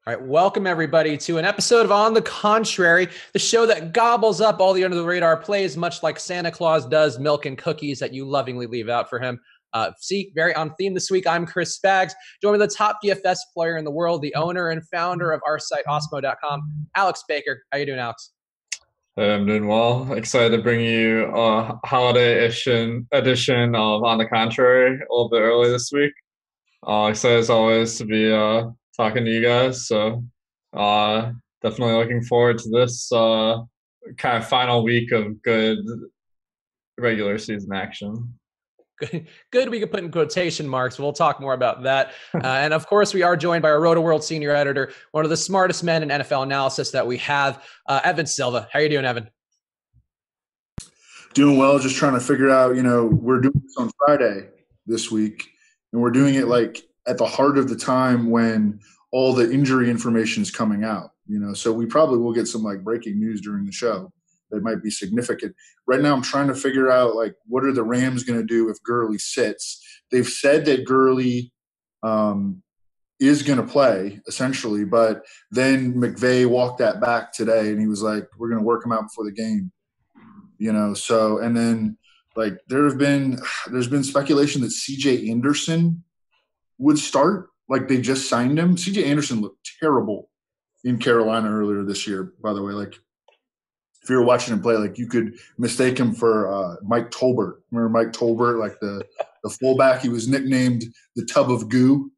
All right, welcome everybody to an episode of On the Contrary, the show that gobbles up all the under-the-radar plays, much like Santa Claus does milk and cookies that you lovingly leave out for him. Very on theme this week. I'm Chris Spags, joined by the top DFS player in the world, the owner and founder of our site, Osmo.com, Alex Baker. How you doing, Alex? Hey, I'm doing well. Excited to bring you a holiday edition of On the Contrary a little bit early this week. Excited as always to be talking to you guys. So definitely looking forward to this kind of final week of good regular season action. Good. We could put in quotation marks. We'll talk more about that. And of course, we are joined by our Roto World senior editor, one of the smartest men in NFL analysis that we have, Evan Silva. How are you doing, Evan? Doing well. Just trying to figure out, we're doing this on Friday this week, and we're doing it like at the heart of the time when all the injury information is coming out, so we probably will get some like breaking news during the show that might be significant. Right now, I'm trying to figure out, like, what are the Rams going to do if Gurley sits? They've said that Gurley is going to play, essentially, but then McVay walked that back today, and he was like, we're going to work him out before the game. So, and then, like, there's been speculation that C.J. Anderson would start. Like, they just signed him. C.J. Anderson looked terrible in Carolina earlier this year, by the way. Like, if you were watching him play, like, you could mistake him for Mike Tolbert. Remember Mike Tolbert, like the fullback? He was nicknamed the Tub of Goo.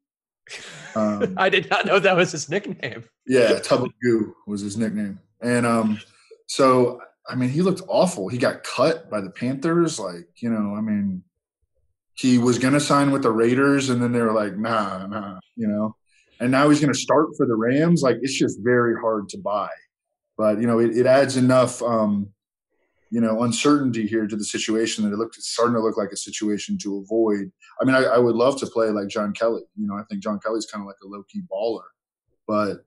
I did not know that was his nickname. Yeah, Tub of Goo was his nickname. And so, I mean, he looked awful. He got cut by the Panthers. Like, he was going to sign with the Raiders, and then they were like, nah, And now he's going to start for the Rams. Like, it's just very hard to buy. But, it adds enough, uncertainty here to the situation that it's starting to look like a situation to avoid. I mean, I would love to play like John Kelly. I think John Kelly's kind of like a low-key baller. But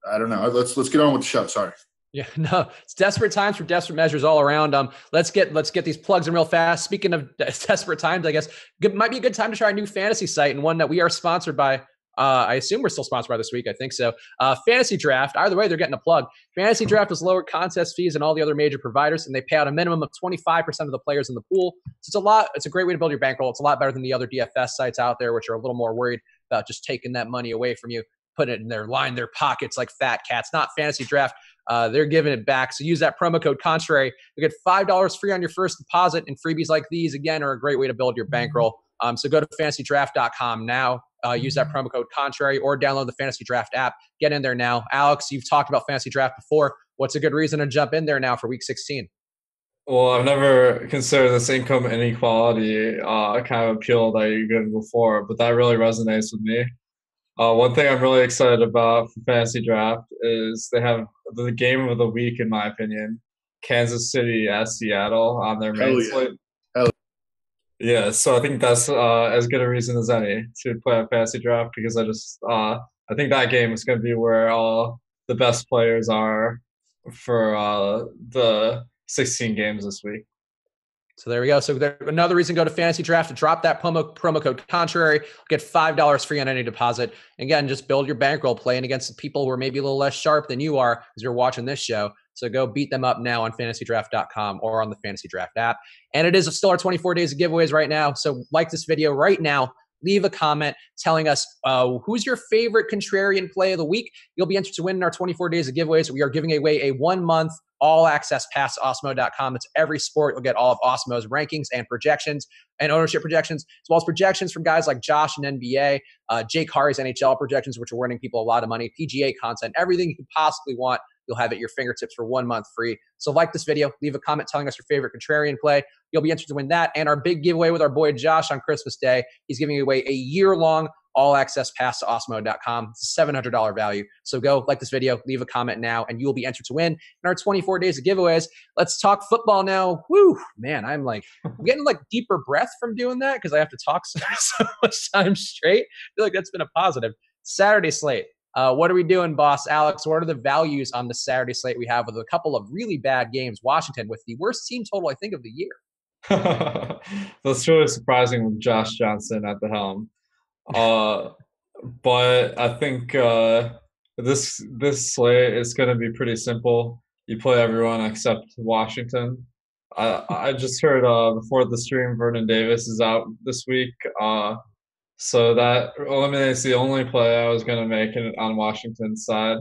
I don't know. Let's get on with the show. Sorry. Yeah, no, it's desperate times for desperate measures all around. Let's get these plugs in real fast. Speaking of desperate times, I guess might be a good time to try a new fantasy site, and one that we are sponsored by. I assume we're still sponsored by this week. I think so. Fantasy Draft. Either way, they're getting a plug. Fantasy Draft has lowered contest fees than all the other major providers, and they pay out a minimum of 25% of the players in the pool. So it's a lot. It's a great way to build your bankroll. It's a lot better than the other DFS sites out there, which are a little more worried about just taking that money away from you, putting it in their pockets like fat cats. Not Fantasy Draft. They're giving it back. So use that promo code Contrary. You get $5 free on your first deposit, and freebies like these, again, are a great way to build your bankroll. So go to fantasydraft.com now. Use that promo code Contrary or download the Fantasy Draft app. Get in there now. Alex, you've talked about Fantasy Draft before. What's a good reason to jump in there now for Week 16? Well, I've never considered this income inequality kind of appeal that you did before, but that really resonates with me. One thing I'm really excited about for Fantasy Draft is they have the game of the week, in my opinion, Kansas City at Seattle on their main slate. Yeah, so I think that's as good a reason as any to play a Fantasy Draft, because I think that game is going to be where all the best players are for the 16 games this week. So there we go. So another reason to go to Fantasy Draft to drop that promo code Contrary. Get $5 free on any deposit. Again, just build your bankroll playing against people who are maybe a little less sharp than you are as you're watching this show. So go beat them up now on fantasydraft.com or on the Fantasy Draft app. And it is still our 24 days of giveaways right now. So like this video right now. Leave a comment telling us who's your favorite contrarian play of the week. You'll be entered to win in our 24 days of giveaways. We are giving away a 1-month all-access pass to Osmo.com. It's every sport. You'll get all of Osmo's rankings and projections and ownership projections, as well as projections from guys like Josh in NBA, Jake Harry's NHL projections, which are winning people a lot of money, PGA content, everything you could possibly want. You'll have it at your fingertips for 1 month free. So like this video, leave a comment telling us your favorite contrarian play. You'll be entered to win that. And our big giveaway with our boy Josh on Christmas Day, he's giving away a year-long all-access pass to Osmo.com. It's a $700 value. So go like this video, leave a comment now, and you will be entered to win in our 24 days of giveaways. Let's talk football now. Woo, man, I'm getting like deeper breath from doing that because I have to talk so much time straight. I feel like that's been a positive. Saturday slate. What are we doing, boss? Alex, what are the values on the Saturday slate we have with a couple of really bad games? Washington with the worst team total, I think, of the year. That's really surprising with Josh Johnson at the helm. But I think the this slate is going to be pretty simple. You play everyone except Washington. I just heard before the stream Vernon Davis is out this week. So that eliminates the only play I was going to make on Washington's side.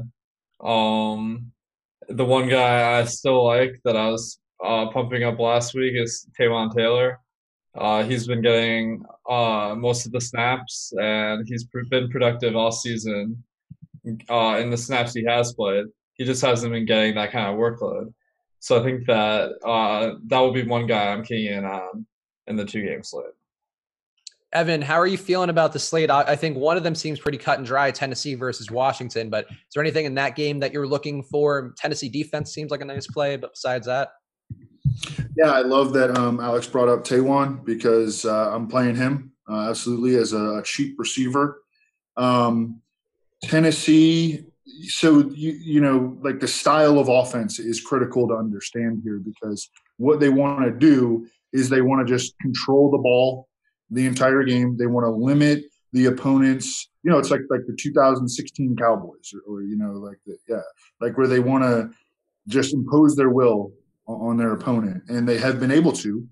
The one guy I still like that I was pumping up last week is Taywan Taylor. He's been getting most of the snaps, and he's been productive all season in the snaps he has played. He just hasn't been getting that kind of workload. So I think that that will be one guy I'm keying in on in the 2-game slate. Evan, how are you feeling about the slate? I think one of them seems pretty cut and dry, Tennessee versus Washington, but is there anything in that game that you're looking for? Tennessee defense seems like a nice play, but besides that? Yeah, I love that Alex brought up Taywan because I'm playing him absolutely as a cheap receiver. Tennessee, so you know, like the style of offense is critical to understand here because what they want to do is they want to just control the ball the entire game. They want to limit the opponents. You know, it's like the 2016 Cowboys or you know, like where they want to just impose their will on their opponent. And they have been able to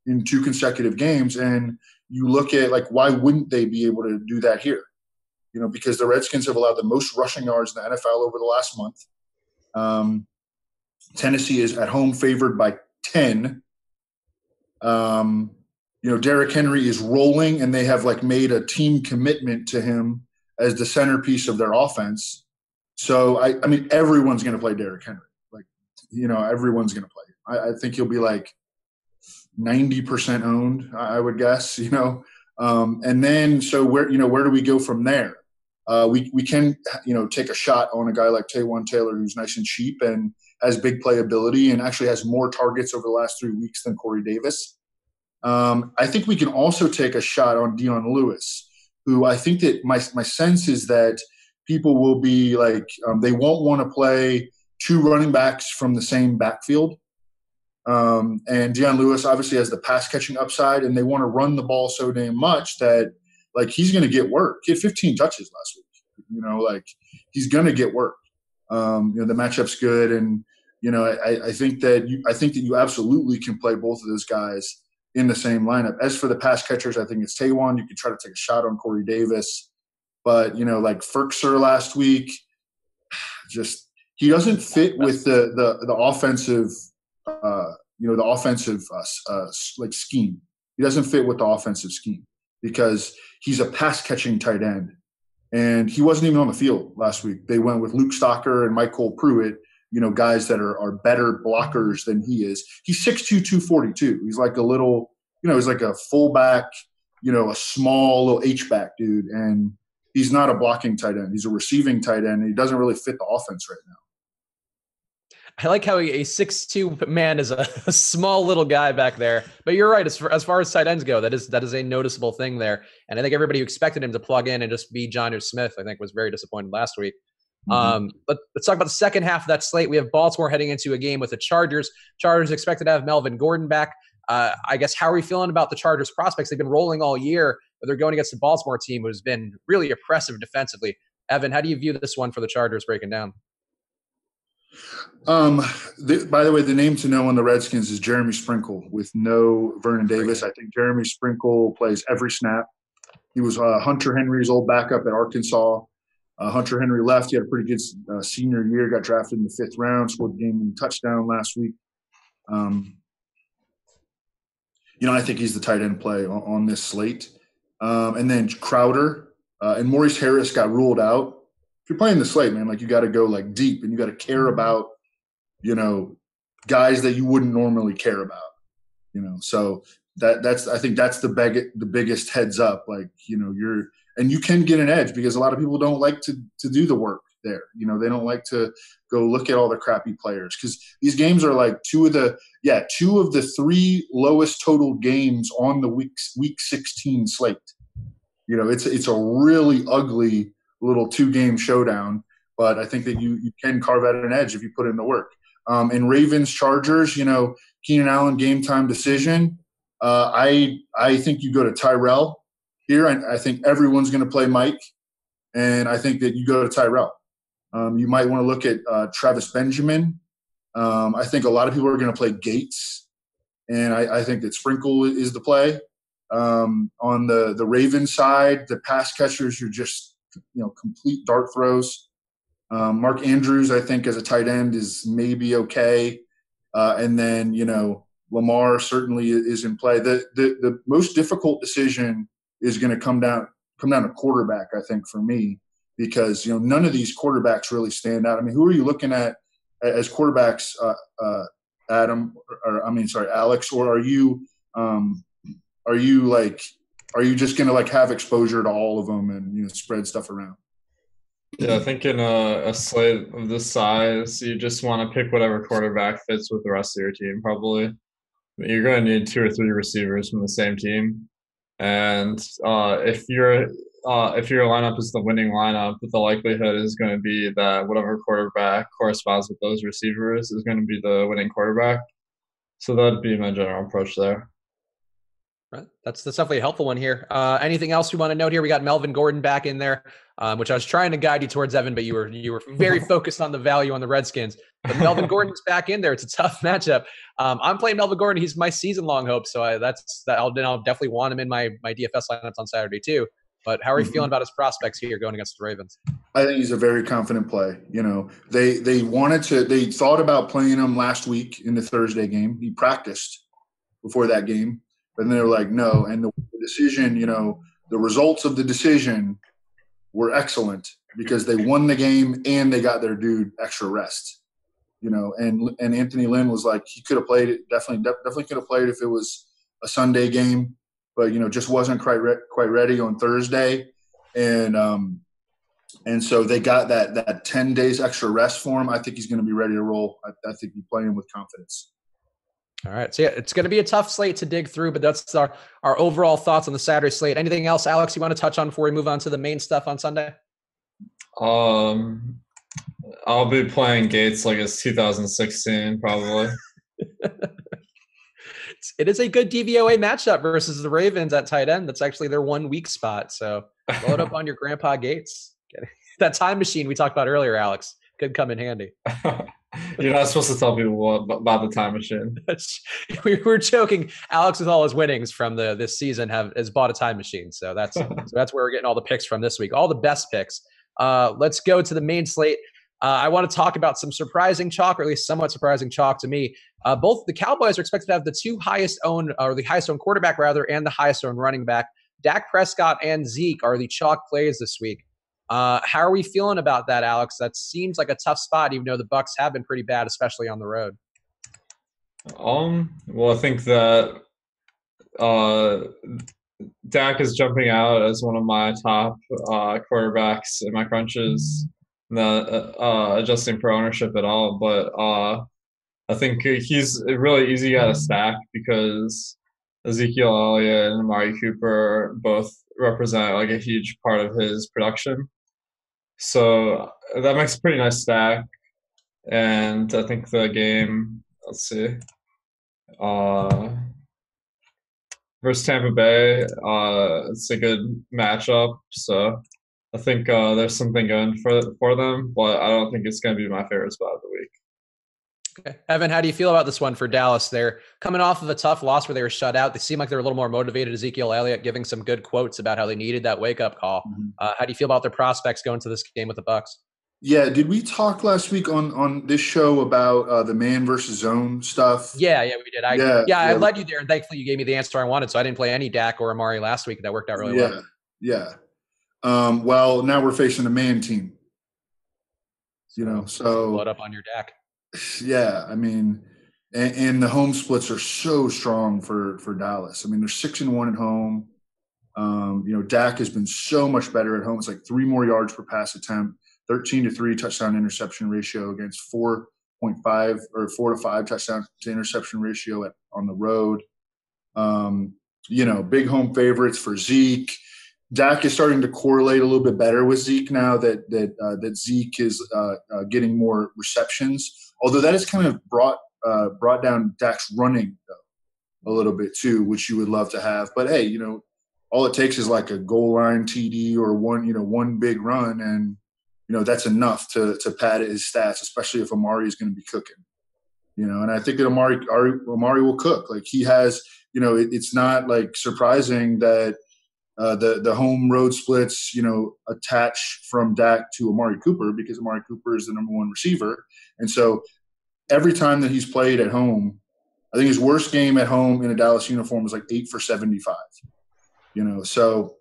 in 2 consecutive games. And you look at, like, why wouldn't they be able to do that here? You know, because the Redskins have allowed the most rushing yards in the NFL over the last month. Tennessee is at home favored by 10. You know, Derrick Henry is rolling, and they have like made a team commitment to him as the centerpiece of their offense. So I mean, everyone's going to play Derrick Henry. Like, you know, everyone's going to play. I think he'll be like 90% owned, I would guess. You know, and then so where do we go from there? We can, you know, take a shot on a guy like Taywan Taylor, who's nice and cheap and has big playability and actually has more targets over the last 3 weeks than Corey Davis. I think we can also take a shot on Dion Lewis, who I think that my sense is that people will be like they won't want to play 2 running backs from the same backfield. And Dion Lewis obviously has the pass catching upside, and they want to run the ball so damn much that like he's going to get work. He had 15 touches last week. You know, like he's going to get work. You know, the matchup's good, and you know, I think that you absolutely can play both of those guys in the same lineup. As for the pass catchers, I think it's Taywan. You can try to take a shot on Corey Davis, but you know, like Ferkser last week, just he doesn't fit with the offensive, you know, the offensive like scheme. He doesn't fit with the offensive scheme because he's a pass catching tight end, and he wasn't even on the field last week. They went with Luke Stocker and Michael Pruitt. You know, guys that are better blockers than he is. He's 6'2", 242. He's like a little, you know, he's like a fullback, you know, a small little H-back dude. And he's not a blocking tight end. He's a receiving tight end. And he doesn't really fit the offense right now. I like how a 6'2" man is a small little guy back there. But you're right. As far as tight ends go, that is a noticeable thing there. And I think everybody who expected him to plug in and just be Jonnu Smith, I think, was very disappointed last week. But let's talk about the second half of that slate. We have Baltimore heading into a game with the Chargers. Chargers expected to have Melvin Gordon back. I guess, how are we feeling about the Chargers prospects? They've been rolling all year, but they're going against the Baltimore team, who's been really oppressive defensively. Evan, how do you view this one for the Chargers breaking down? By the way, the name to know on the Redskins is Jeremy Sprinkle with no Vernon Davis. I think Jeremy Sprinkle plays every snap. He was Hunter Henry's old backup at Arkansas. Hunter Henry left. He had a pretty good senior year, got drafted in the 5th round, scored the game-winning touchdown last week. You know, I think he's the tight end play on this slate. And then Crowder and Maurice Harris got ruled out. If you're playing the slate, man, like you got to go like deep and you got to care about, you know, guys that you wouldn't normally care about, you know. So I think that's the biggest heads up. Like, you know, and you can get an edge because a lot of people don't like to do the work there. You know, they don't like to go look at all the crappy players because these games are like two of the 3 lowest total games on the week 16 slate. You know, it's a really ugly little 2-game showdown, but I think that you can carve out an edge if you put in the work. And Ravens Chargers, you know, Keenan Allen game time decision. I think you go to Tyrell here. I think everyone's going to play Mike, and I think that you go to Tyrell. You might want to look at Travis Benjamin. I think a lot of people are going to play Gates, and I think that Sprinkle is the play. On the Ravens side, the pass catchers are just complete dart throws. Mark Andrews, I think, as a tight end is maybe okay, and then Lamar certainly is in play. The most difficult decision is going to come down to quarterback, I think, for me, because none of these quarterbacks really stand out. I mean, who are you looking at as quarterbacks, Alex, or are you just going to have exposure to all of them and spread stuff around? Yeah, I think in a slate of this size, you just want to pick whatever quarterback fits with the rest of your team. Probably, you're going to need 2 or 3 receivers from the same team, and if your lineup is the winning lineup, the likelihood is going to be that whatever quarterback corresponds with those receivers is going to be the winning quarterback. So that'd be my general approach there. Right. That's definitely a helpful one here. Anything else we want to note here? We got Melvin Gordon back in there, which I was trying to guide you towards, Evan, but you were very focused on the value on the Redskins. But Melvin Gordon's back in there. It's a tough matchup. I'm playing Melvin Gordon. He's my season-long hope, so I'll definitely want him in my DFS lineups on Saturday too. But how are you feeling about his prospects here going against the Ravens? I think he's a very confident play. They thought about playing him last week in the Thursday game. He practiced before that game. And they were like, no. And the decision, the results of the decision were excellent because they won the game and they got their dude extra rest. And Anthony Lynn was like, he could have played it. Definitely could have played if it was a Sunday game, but just wasn't quite ready on Thursday. And so they got that 10 days extra rest for him. I think he's going to be ready to roll. I think he's playing with confidence. All right. So yeah, it's going to be a tough slate to dig through, but that's our overall thoughts on the Saturday slate. Anything else, Alex, you want to touch on before we move on to the main stuff on Sunday? I'll be playing Gates like it's 2016, probably. It is a good DVOA matchup versus the Ravens at tight end. That's actually their one weak spot. So load up on your Grandpa Gates. That time machine we talked about earlier, Alex, could come in handy. You're not supposed to tell people about the time machine. We were joking. Alex, with all his winnings from this season, has bought a time machine. So that's where we're getting all the picks from this week, all the best picks. Let's go to the main slate. I want to talk about some surprising chalk, or at least somewhat surprising chalk to me. Both the Cowboys are expected to have the highest owned quarterback rather, and the highest owned running back. Dak Prescott and Zeke are the chalk plays this week. How are we feeling about that, Alex? That seems like a tough spot, even though the Bucs have been pretty bad, especially on the road. Well, I think that Dak is jumping out as one of my top quarterbacks in my crunches. Not adjusting for ownership at all, but I think he's a really easy guy to stack because Ezekiel Elliott and Amari Cooper both represent like a huge part of his production. So that makes a pretty nice stack. And I think the game, let's see, versus Tampa Bay, it's a good matchup. So I think there's something going for them, but I don't think it's going to be my favorite spot of the week. Okay. Evan, how do you feel about this one for Dallas? They're coming off of a tough loss where they were shut out. They seem like they're a little more motivated. Ezekiel Elliott giving some good quotes about how they needed that wake-up call. Mm-hmm. How do you feel about their prospects going to this game with the Bucs? Yeah, did we talk last week on this show about the man versus zone stuff? Yeah, we did. I led you there, and thankfully you gave me the answer I wanted, so I didn't play any Dak or Amari last week. That worked out really well. Yeah. Well, now we're facing a man team. So load up on your Dak. Yeah, I mean, and the home splits are so strong for Dallas. I mean, they're 6-1 at home. Dak has been so much better at home. It's like 3 more yards per pass attempt, 13-3 touchdown interception ratio against 4.5 or 4 to 5 touchdown to interception ratio on the road. Big home favorites for Zeke. Dak is starting to correlate a little bit better with Zeke now that Zeke is getting more receptions. Although that has kind of brought down Dak's running though, a little bit too, which you would love to have. But hey, all it takes is like a goal line TD or one big run, and that's enough to pad his stats, especially if Amari is going to be cooking. And I think that Amari will cook. Like he has, it's not like surprising that the home road splits, attach from Dak to Amari Cooper because Amari Cooper is the number one receiver. And so every time that he's played at home, I think his worst game at home in a Dallas uniform was like 8 for 75. So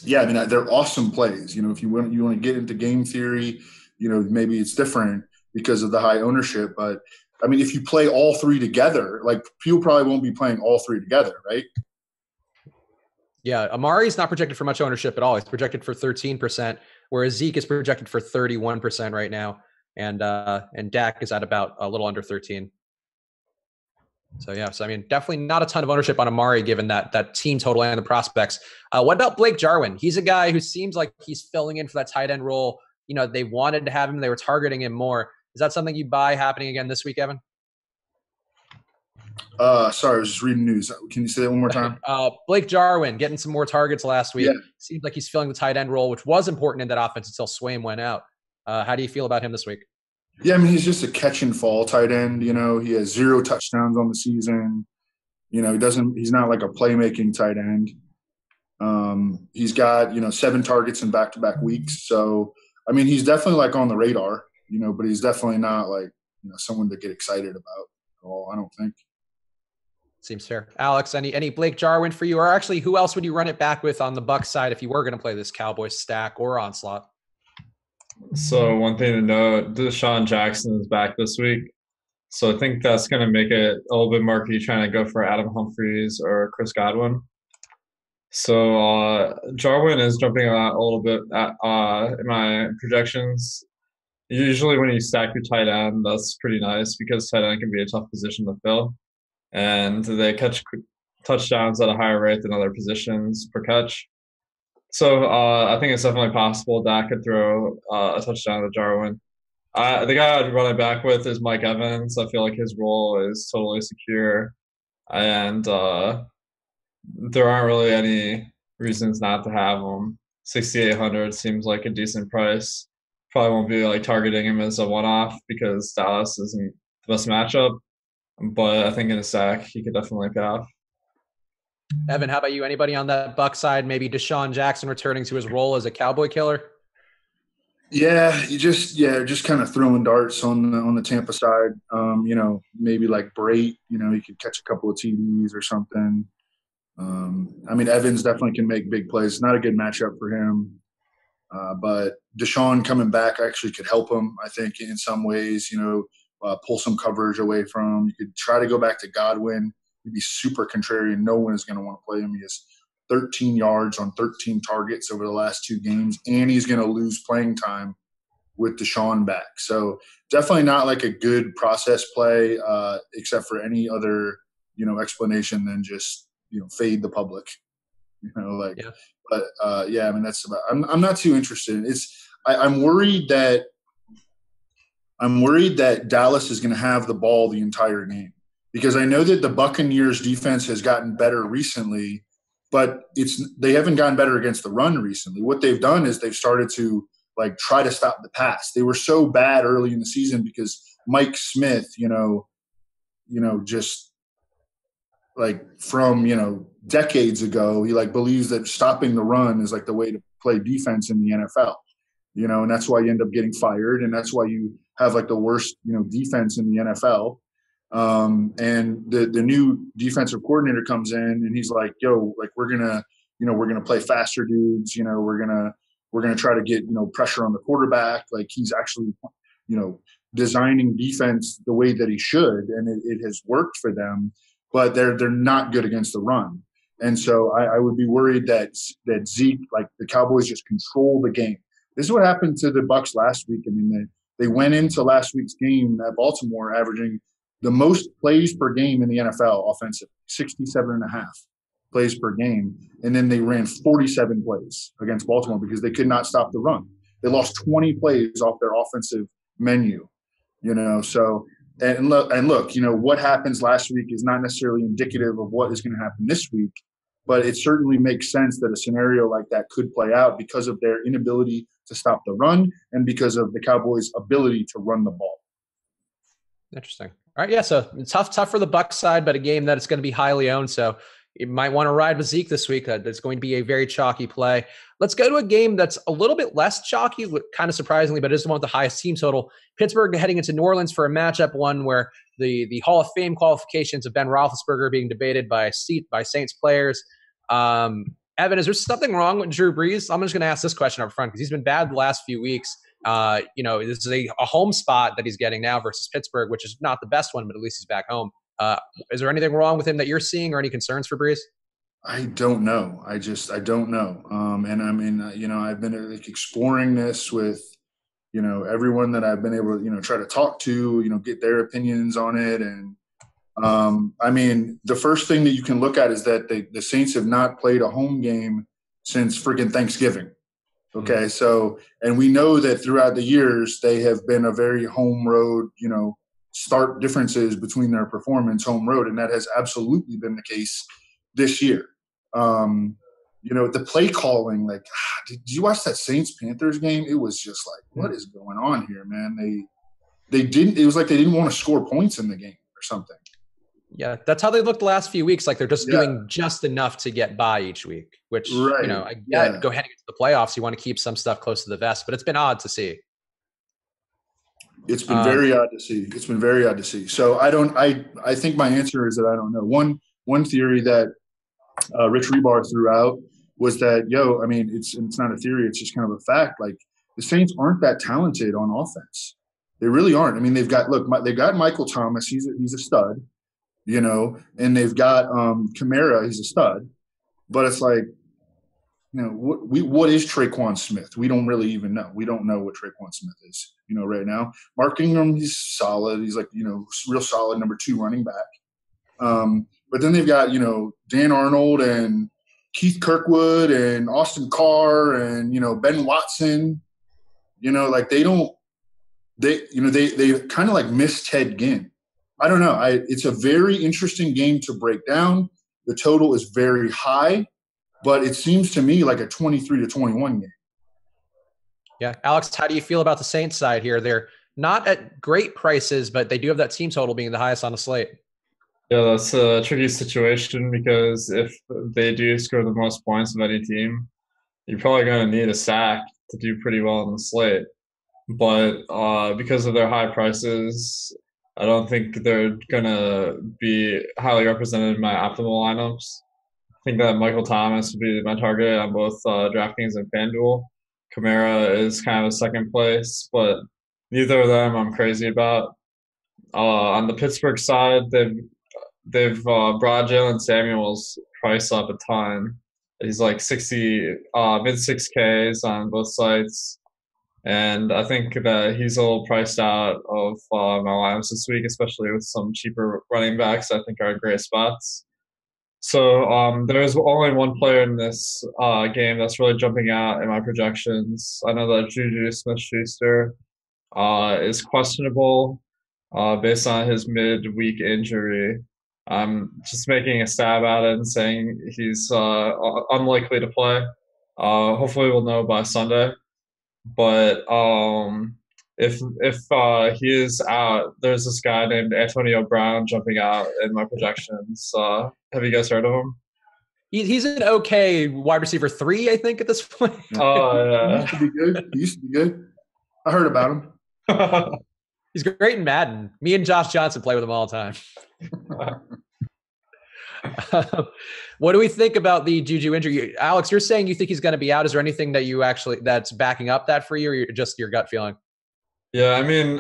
yeah, I mean, they're awesome plays. If you want to get into game theory, maybe it's different because of the high ownership. But I mean, if you play all three together, like people probably won't be playing all three together, right? Yeah, Amari's not projected for much ownership at all. He's projected for 13%, whereas Zeke is projected for 31% right now, and Dak is at about a little under 13. So yeah, I mean, definitely not a ton of ownership on Amari given that team total and the prospects. What about Blake Jarwin? He's a guy who seems like he's filling in for that tight end role. They wanted to have him; they were targeting him more. Is that something you buy happening again this week, Evan? Sorry, I was just reading news. Can you say that one more time? Blake Jarwin getting some more targets last week. Yeah. Seems like he's filling the tight end role, which was important in that offense until Swaim went out. How do you feel about him this week? Yeah, I mean, he's just a catch and fall tight end. He has 0 touchdowns on the season. He's not like a playmaking tight end. He's got, 7 targets in back-to-back weeks. So, I mean, he's definitely like on the radar, but he's definitely not like, someone to get excited about at all, I don't think. Seems fair. Alex, any Blake Jarwin for you? Or actually, who else would you run it back with on the Bucs side if you were going to play this Cowboys stack or onslaught? So one thing to note, Deshaun Jackson is back this week. So I think that's going to make it a little bit murky trying to go for Adam Humphries or Chris Godwin. So Jarwin is jumping out a little bit in my projections. Usually when you stack your tight end, that's pretty nice because tight end can be a tough position to fill. And they catch touchdowns at a higher rate than other positions per catch. So I think it's definitely possible Dak could throw a touchdown to Jarwin. The guy I'd run it back with is Mike Evans. I feel like his role is totally secure. And there aren't really any reasons not to have him. 6,800 seems like a decent price. Probably won't be like targeting him as a one-off because Dallas isn't the best matchup. But I think in a stack, he could definitely pay off. Evan, how about you? Anybody on that Buck side? Maybe Deshaun Jackson returning to his role as a Cowboy killer? Yeah, just kind of throwing darts on the Tampa side. Maybe like Brait. He could catch a couple of TDs or something. I mean, Evans definitely can make big plays. It's not a good matchup for him. But Deshaun coming back actually could help him, I think, in some ways. Pull some coverage away from him. You could try to go back to Godwin. He'd be super contrarian. No one is going to want to play him. He has 13 yards on 13 targets over the last 2 games, and he's going to lose playing time with Deshaun back. So definitely not like a good process play, except for any other, explanation than just, fade the public. Yeah. But I mean, that's about. I'm not too interested. I'm worried that Dallas is going to have the ball the entire game because I know that the Buccaneers defense has gotten better recently, but they haven't gotten better against the run recently. What they've done is they've started to like try to stop the pass. They were so bad early in the season because Mike Smith, just like from, decades ago, he like believes that stopping the run is like the way to play defense in the NFL, and that's why you end up getting fired. And that's why you have like the worst, defense in the NFL. And the new defensive coordinator comes in and he's like, yo, like we're gonna play faster dudes, we're gonna try to get, pressure on the quarterback. Like he's actually, designing defense the way that he should, and it has worked for them, but they're not good against the run. And so I would be worried that Zeke, like the Cowboys just control the game. This is what happened to the Bucs last week. I mean, they went into last week's game at Baltimore averaging the most plays per game in the NFL offensive, 67.5 plays per game. And then they ran 47 plays against Baltimore because they could not stop the run. They lost 20 plays off their offensive menu, so and look, what happens last week is not necessarily indicative of what is going to happen this week. but it certainly makes sense that a scenario like that could play out because of their inability to stop the run and because of the Cowboys' ability to run the ball. Interesting. All right, yeah. So tough for the Bucs side, but a game that it's going to be highly owned. So you might want to ride with Zeke this week. It's going to be a very chalky play. Let's go to a game that's a little bit less chalky, kind of surprisingly, but it is the one with the highest team total. Pittsburgh heading into New Orleans for a matchup, one where the Hall of Fame qualifications of Ben Roethlisberger being debated by Saints players. Evan, is there something wrong with Drew Brees? I'm just going to ask this question up front because he's been bad the last few weeks. This is a home spot that he's getting now versus Pittsburgh, which is not the best one, but at least he's back home. Is there anything wrong with him that you're seeing or any concerns for Brees? I don't know. I don't know. And I mean, I've been exploring this with, everyone that I've been able to, try to talk to, get their opinions on it. And I mean, the first thing that you can look at is that the Saints have not played a home game since freaking Thanksgiving. Okay. So, and we know that throughout the years, they have been a very home road, stark differences between their performance home road. And that has absolutely been the case this year. The play calling, did you watch that Saints-Panthers game? It was just like, what is going on here, man? It was like they didn't want to score points in the game or something. Yeah, that's how they looked the last few weeks. Like they're just doing just enough to get by each week, which, I get go heading into the playoffs. You want to keep some stuff close to the vest, but it's been odd to see. It's been very odd to see. So I think my answer is that I don't know. One theory that Rich Rebar threw out was that, it's not a theory. It's just kind of a fact. Like the Saints aren't that talented on offense. They really aren't. I mean, they've got Michael Thomas. He's a stud, and they've got Kamara. He's a stud, but it's like, what is Traquan Smith? We don't really even know. We don't know what Traquan Smith is, right now. Mark Ingram, he's solid. He's like, real solid number 2 running back. But then they've got, Dan Arnold and Keith Kirkwood and Austin Carr and, Ben Watson, they kind of like miss Ted Ginn. I don't know. It's a very interesting game to break down. The total is very high, but it seems to me like a 23-21 game. Yeah. Alex, how do you feel about the Saints side here? They're not at great prices, but they do have that team total being the highest on the slate. Yeah, that's a tricky situation because if they do score the most points of any team, you're probably going to need a sack to do pretty well on the slate. But because of their high prices, I don't think they're going to be highly represented in my optimal lineups. I think that Michael Thomas would be my target on both DraftKings and FanDuel. Kamara is kind of a second place, but neither of them I'm crazy about. On the Pittsburgh side, they've brought Jalen Samuels' price up a ton. He's like 60, mid 6Ks on both sites. And I think that he's a little priced out of my lineups this week, especially with some cheaper running backs I think are in great spots. So there's only one player in this game that's really jumping out in my projections. I know that Juju Smith-Schuster is questionable based on his midweek injury. I'm just making a stab at it and saying he's unlikely to play. Hopefully we'll know by Sunday. But if he is out, there's this guy named Antonio Brown jumping out in my projections. Have you guys heard of him? He's an okay wide receiver 3, I think, at this point. Oh, yeah. He used to be good. I heard about him. He's great in Madden. Me and Josh Johnson play with him all the time. What do we think about the Juju injury? Alex, you're saying you think he's going to be out. Is there anything that you that's backing up that for you, or just your gut feeling? Yeah, I mean,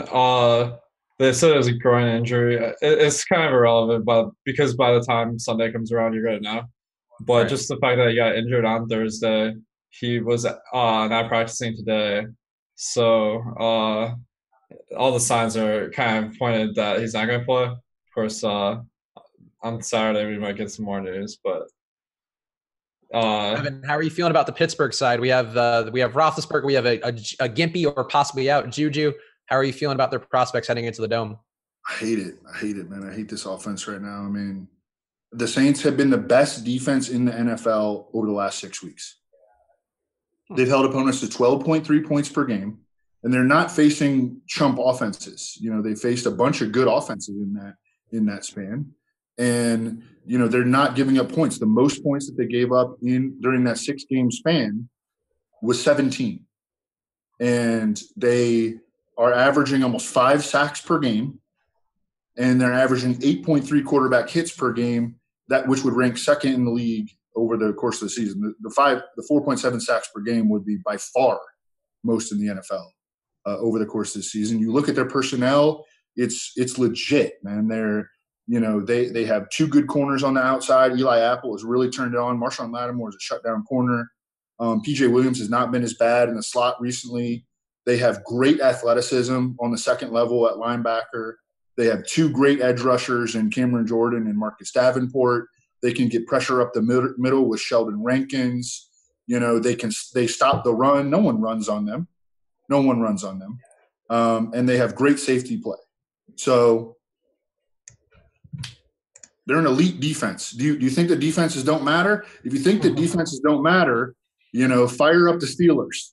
they said it was a groin injury. It's kind of irrelevant, but because by the time Sunday comes around, you're going to know. But right. Just the fact that he got injured on Thursday, he was not practicing today. So all the signs are kind of pointed that he's not going to play. Of course, on Saturday we might get some more news, but Evan, how are you feeling about the Pittsburgh side? We have Roethlisberger, we have a gimpy or possibly out Juju. How are you feeling about their prospects heading into the Dome? I hate it, man. I hate this offense right now. I mean, the Saints have been the best defense in the NFL over the last 6 weeks. They've held opponents to 12.3 points per game, and they're not facing chump offenses. They faced a bunch of good offenses in that span, and they're not giving up points. The most points that they gave up during that 6-game span was 17, and they are averaging almost 5 sacks per game, and they're averaging 8.3 quarterback hits per game, which would rank second in the league over the course of the season. The 4.7 sacks per game would be by far most in the NFL over the course of the season. You look at their personnel, it's legit, man. They have 2 good corners on the outside. Eli Apple has really turned it on. Marshawn Lattimore is a shutdown corner. PJ Williams has not been as bad in the slot recently. They have great athleticism on the second level at linebacker. They have 2 great edge rushers in Cameron Jordan and Marcus Davenport. They can get pressure up the middle with Sheldon Rankins. They stop the run. No one runs on them. And they have great safety play. So they're an elite defense. Do you think the defenses don't matter? If you think the defenses don't matter, fire up the Steelers.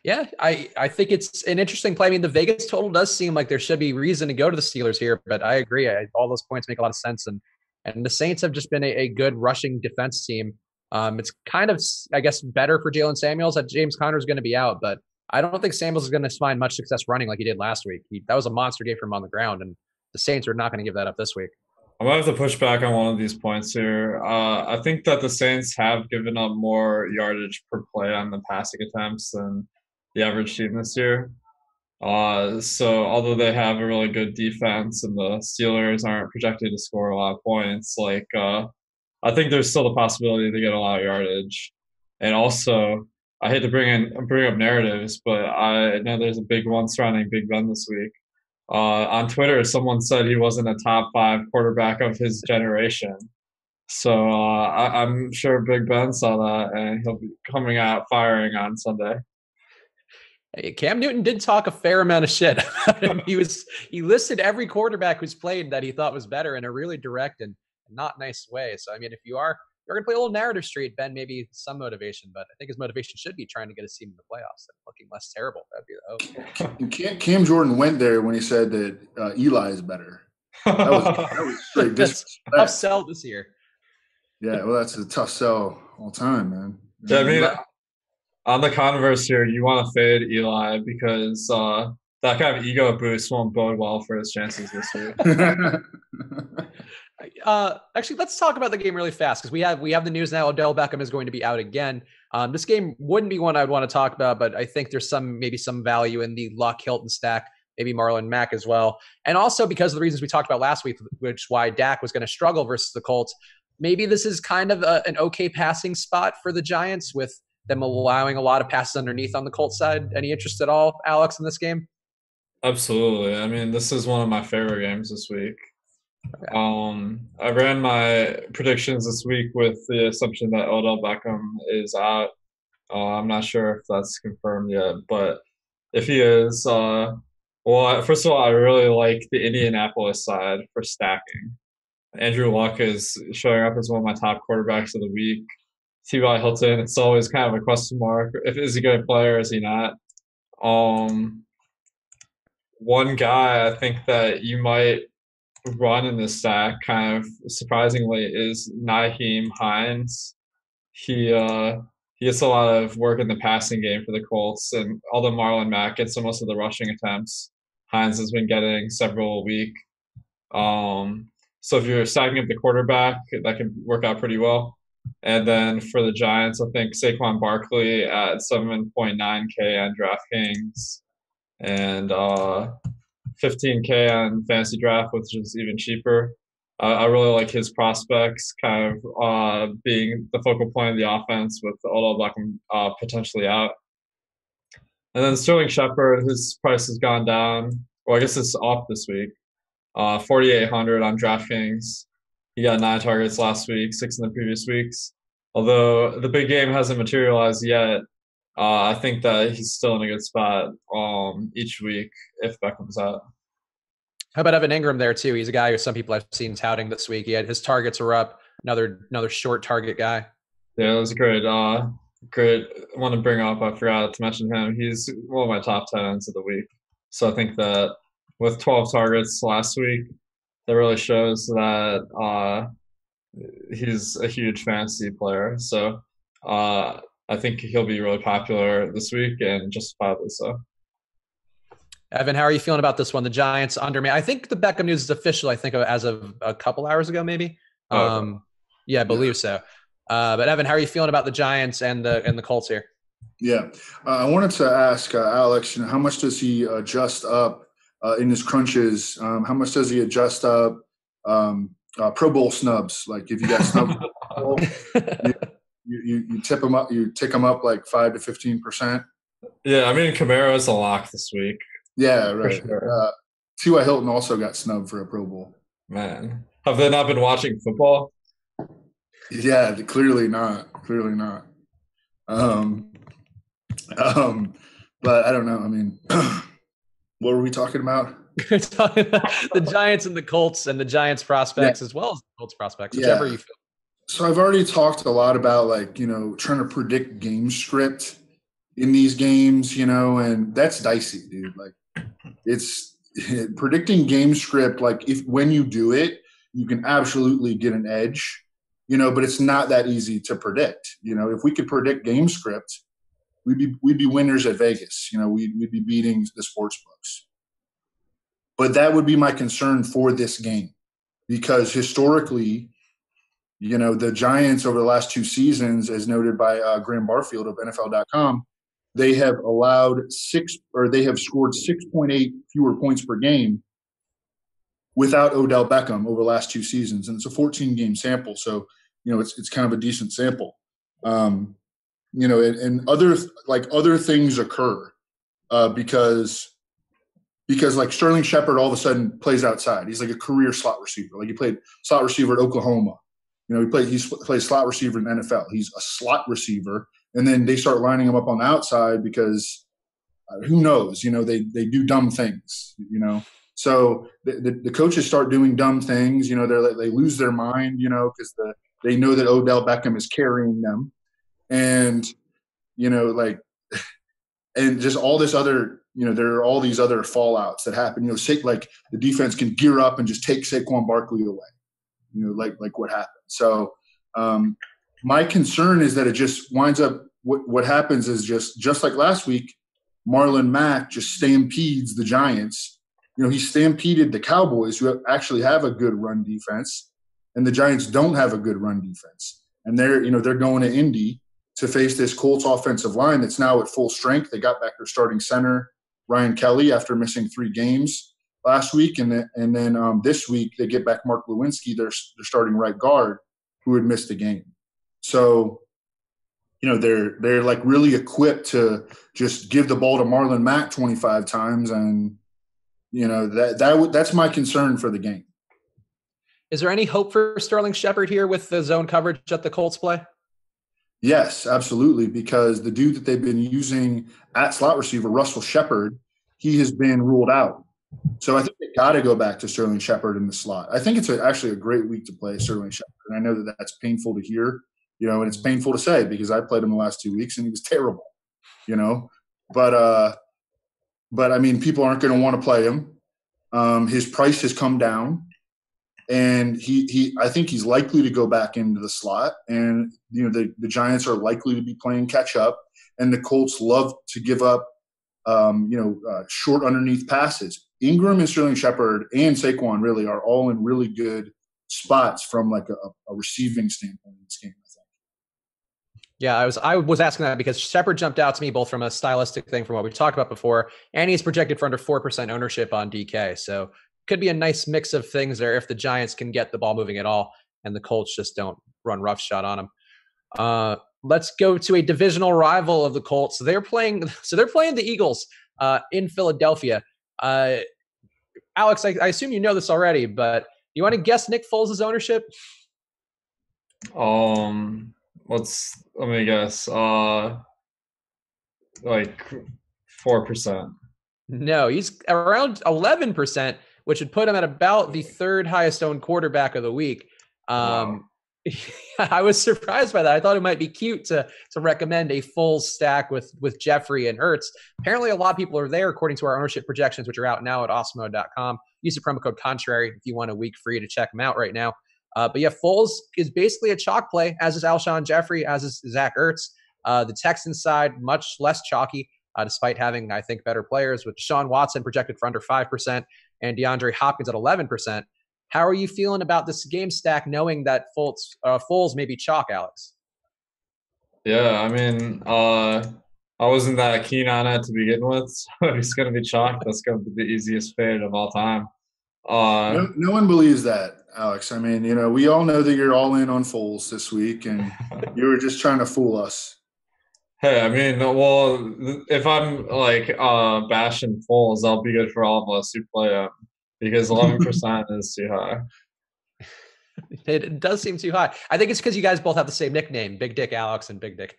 Yeah, I think it's an interesting play. I mean, the Vegas total does seem like there should be reason to go to the Steelers here, but I agree. All those points make a lot of sense. And the Saints have just been a good rushing defense team. It's kind of, I guess, better for Jalen Samuels that James Conner is going to be out, but I don't think Samuels is going to find much success running like he did last week. That was a monster game for him on the ground, and the Saints are not going to give that up this week. I'm going to have to push back on one of these points here. I think that the Saints have given up more yardage per play on the passing attempts than the average team this year. So although they have a really good defense and the Steelers aren't projected to score a lot of points, I think there's still the possibility to get a lot of yardage. And also, I hate to bring up narratives, but I know there's a big one surrounding Big Ben this week. On Twitter, someone said he wasn't a top 5 quarterback of his generation. So I'm sure Big Ben saw that, and he'll be coming out firing on Sunday. Cam Newton did talk a fair amount of shit about him. He listed every quarterback who's played that he thought was better in a really direct and not nice way. So, I mean, if you're going to play a little narrative street, Ben, maybe some motivation, but I think his motivation should be trying to get his team in the playoffs and looking less terrible. That'd be the hope. Cam Jordan went there when he said that Eli is better. That was straight disrespect. Tough sell this year. Yeah, well, that's a tough sell all time, man. Yeah, I mean, on the converse here, you want to fade Eli because that kind of ego boost won't bode well for his chances this year. Actually, let's talk about the game really fast because we have the news now. Odell Beckham is going to be out again. This game wouldn't be one I'd want to talk about, but I think there's maybe some value in the Luck Hilton stack, maybe Marlon Mack as well. And also because of the reasons we talked about last week, which why Dak was going to struggle versus the Colts. Maybe this is kind of an okay passing spot for the Giants with them allowing a lot of passes underneath on the Colts side. Any interest at all, Alex, in this game? Absolutely. I mean, this is one of my favorite games this week. Okay. I ran my predictions this week with the assumption that Odell Beckham is out. I'm not sure if that's confirmed yet, but if he is, first of all, I really like the Indianapolis side for stacking. Andrew Luck is showing up as one of my top quarterbacks of the week. T.Y. Hilton, it's always kind of a question mark. Is he a good player? Is he not? One guy I think that you might run in this stack kind of surprisingly is Nyheim Hines. He gets a lot of work in the passing game for the Colts, and although Marlon Mack gets most of the rushing attempts, Hines has been getting several a week. So if you're stacking up the quarterback, that can work out pretty well. And then for the Giants, I think Saquon Barkley at 7.9K on DraftKings and 15K on Fantasy Draft, which is even cheaper. I really like his prospects kind of being the focal point of the offense with Odell Beckham potentially out. And then Sterling Shepard, his price has gone down. Well, I guess it's off this week. 4,800 on DraftKings. He got 9 targets last week, 6 in the previous weeks. Although the big game hasn't materialized yet, I think that he's still in a good spot each week if Beckham's out. How about Evan Ingram there too? He's a guy who some people I've seen touting this week. His targets are up. Another short target guy. Yeah, that was great. Great. I want to bring up, I forgot to mention him. He's one of my top 10 ends of the week. So I think that with 12 targets last week, that really shows that he's a huge fantasy player. So I think he'll be really popular this week, and justifiably so. Evan, how are you feeling about this one? The Giants under me. I think the Beckham news is official. I think as of a couple hours ago, maybe. Okay. Yeah, I believe so. But Evan, how are you feeling about the Giants and the Colts here? Yeah, I wanted to ask Alex, how much does he adjust up in his crunches? How much does he adjust up Pro Bowl snubs? Like if you got snubs, you tip them up, you tick them up like 5 to 15%. Yeah, I mean Kamara's a lock this week. Yeah, right. Sure. T.Y. Hilton also got snubbed for a Pro Bowl. Man, have they not been watching football? Yeah, clearly not. Clearly not. But I don't know. I mean, what were we talking about? The Giants and the Colts, and the Giants prospects as well as the Colts prospects, whichever you feel. So I've already talked a lot about trying to predict game script in these games, and that's dicey, dude. Like it's predicting game script. Like when you do it, you can absolutely get an edge, but it's not that easy to predict. If we could predict game script, we'd be winners at Vegas. We'd be beating the sports books. But that would be my concern for this game, because historically, the Giants over the last 2 seasons, as noted by Graham Barfield of NFL.com, they have scored 6.8 fewer points per game without Odell Beckham over the last 2 seasons, and it's a 14-game sample, so it's kind of a decent sample. And other things occur because like Sterling Shepard all of a sudden plays outside. He's like a career slot receiver. Like he played slot receiver at Oklahoma. He plays slot receiver in the NFL. He's a slot receiver, and then they start lining him up on the outside because who knows? They do dumb things. So the coaches start doing dumb things. They lose their mind. Because they know that Odell Beckham is carrying them, and and just all this other. There are all these other fallouts that happen. Like the defense can gear up and just take Saquon Barkley away. Like what happened. So my concern is that it just winds up what happens is just like last week, Marlon Mack just stampedes the Giants. He stampeded the Cowboys, who actually have a good run defense, and the Giants don't have a good run defense. And they're going to Indy to face this Colts offensive line that's now at full strength. They got back their starting center, Ryan Kelly, after missing 3 games last week, and then this week they get back Mark Lewinsky, their starting right guard, who had missed a game. So, they're like really equipped to just give the ball to Marlon Mack 25 times, and that's my concern for the game. Is there any hope for Sterling Shepard here with the zone coverage that the Colts play? Yes, absolutely, because the dude that they've been using at slot receiver, Russell Shepard, he has been ruled out. So I think they got to go back to Sterling Shepard in the slot. I think it's actually a great week to play Sterling Shepard, and I know that that's painful to hear, and it's painful to say because I played him the last 2 weeks and he was terrible, But I mean, people aren't going to want to play him. His price has come down. And I think he's likely to go back into the slot, and the Giants are likely to be playing catch up, and the Colts love to give up, short underneath passes. Ingram and Sterling Shepard and Saquon really are all in really good spots from like a receiving standpoint in this game, I think. Yeah, I was asking that because Shepard jumped out to me both from a stylistic thing from what we've talked about before, and he's projected for under 4% ownership on DK. So could be a nice mix of things there if the Giants can get the ball moving at all and the Colts just don't run roughshod on them. Let's go to a divisional rival of the Colts. They're playing the Eagles in Philadelphia. Alex, I assume you know this already, but do you want to guess Nick Foles' ownership? Let me guess. Like 4%. No, he's around 11%. which would put him at about the third highest owned quarterback of the week. Wow. I was surprised by that. I thought it might be cute to recommend a full stack with Jeffrey and Ertz. Apparently, a lot of people are there, according to our ownership projections, which are out now at awesemo.com. Use the promo code Contrary if you want a week free to check them out right now. But yeah, Foles is basically a chalk play, as is Alshon Jeffrey, as is Zach Ertz. The Texans side, much less chalky, despite having, I think, better players, with Deshaun Watson projected for under 5% and DeAndre Hopkins at 11%. How are you feeling about this game stack, knowing that Foles may be chalk, Alex? Yeah, I mean, I wasn't that keen on it to begin with. So he's going to be chalk. That's going to be the easiest fade of all time. No one believes that, Alex. I mean, we all know that you're all in on Foles this week, and you were just trying to fool us. Hey, I mean, well, if I'm like bashing Foles, I'll be good for all of us who play him because 11% is too high. It does seem too high. I think it's because you guys both have the same nickname, Big Dick Alex and Big Dick.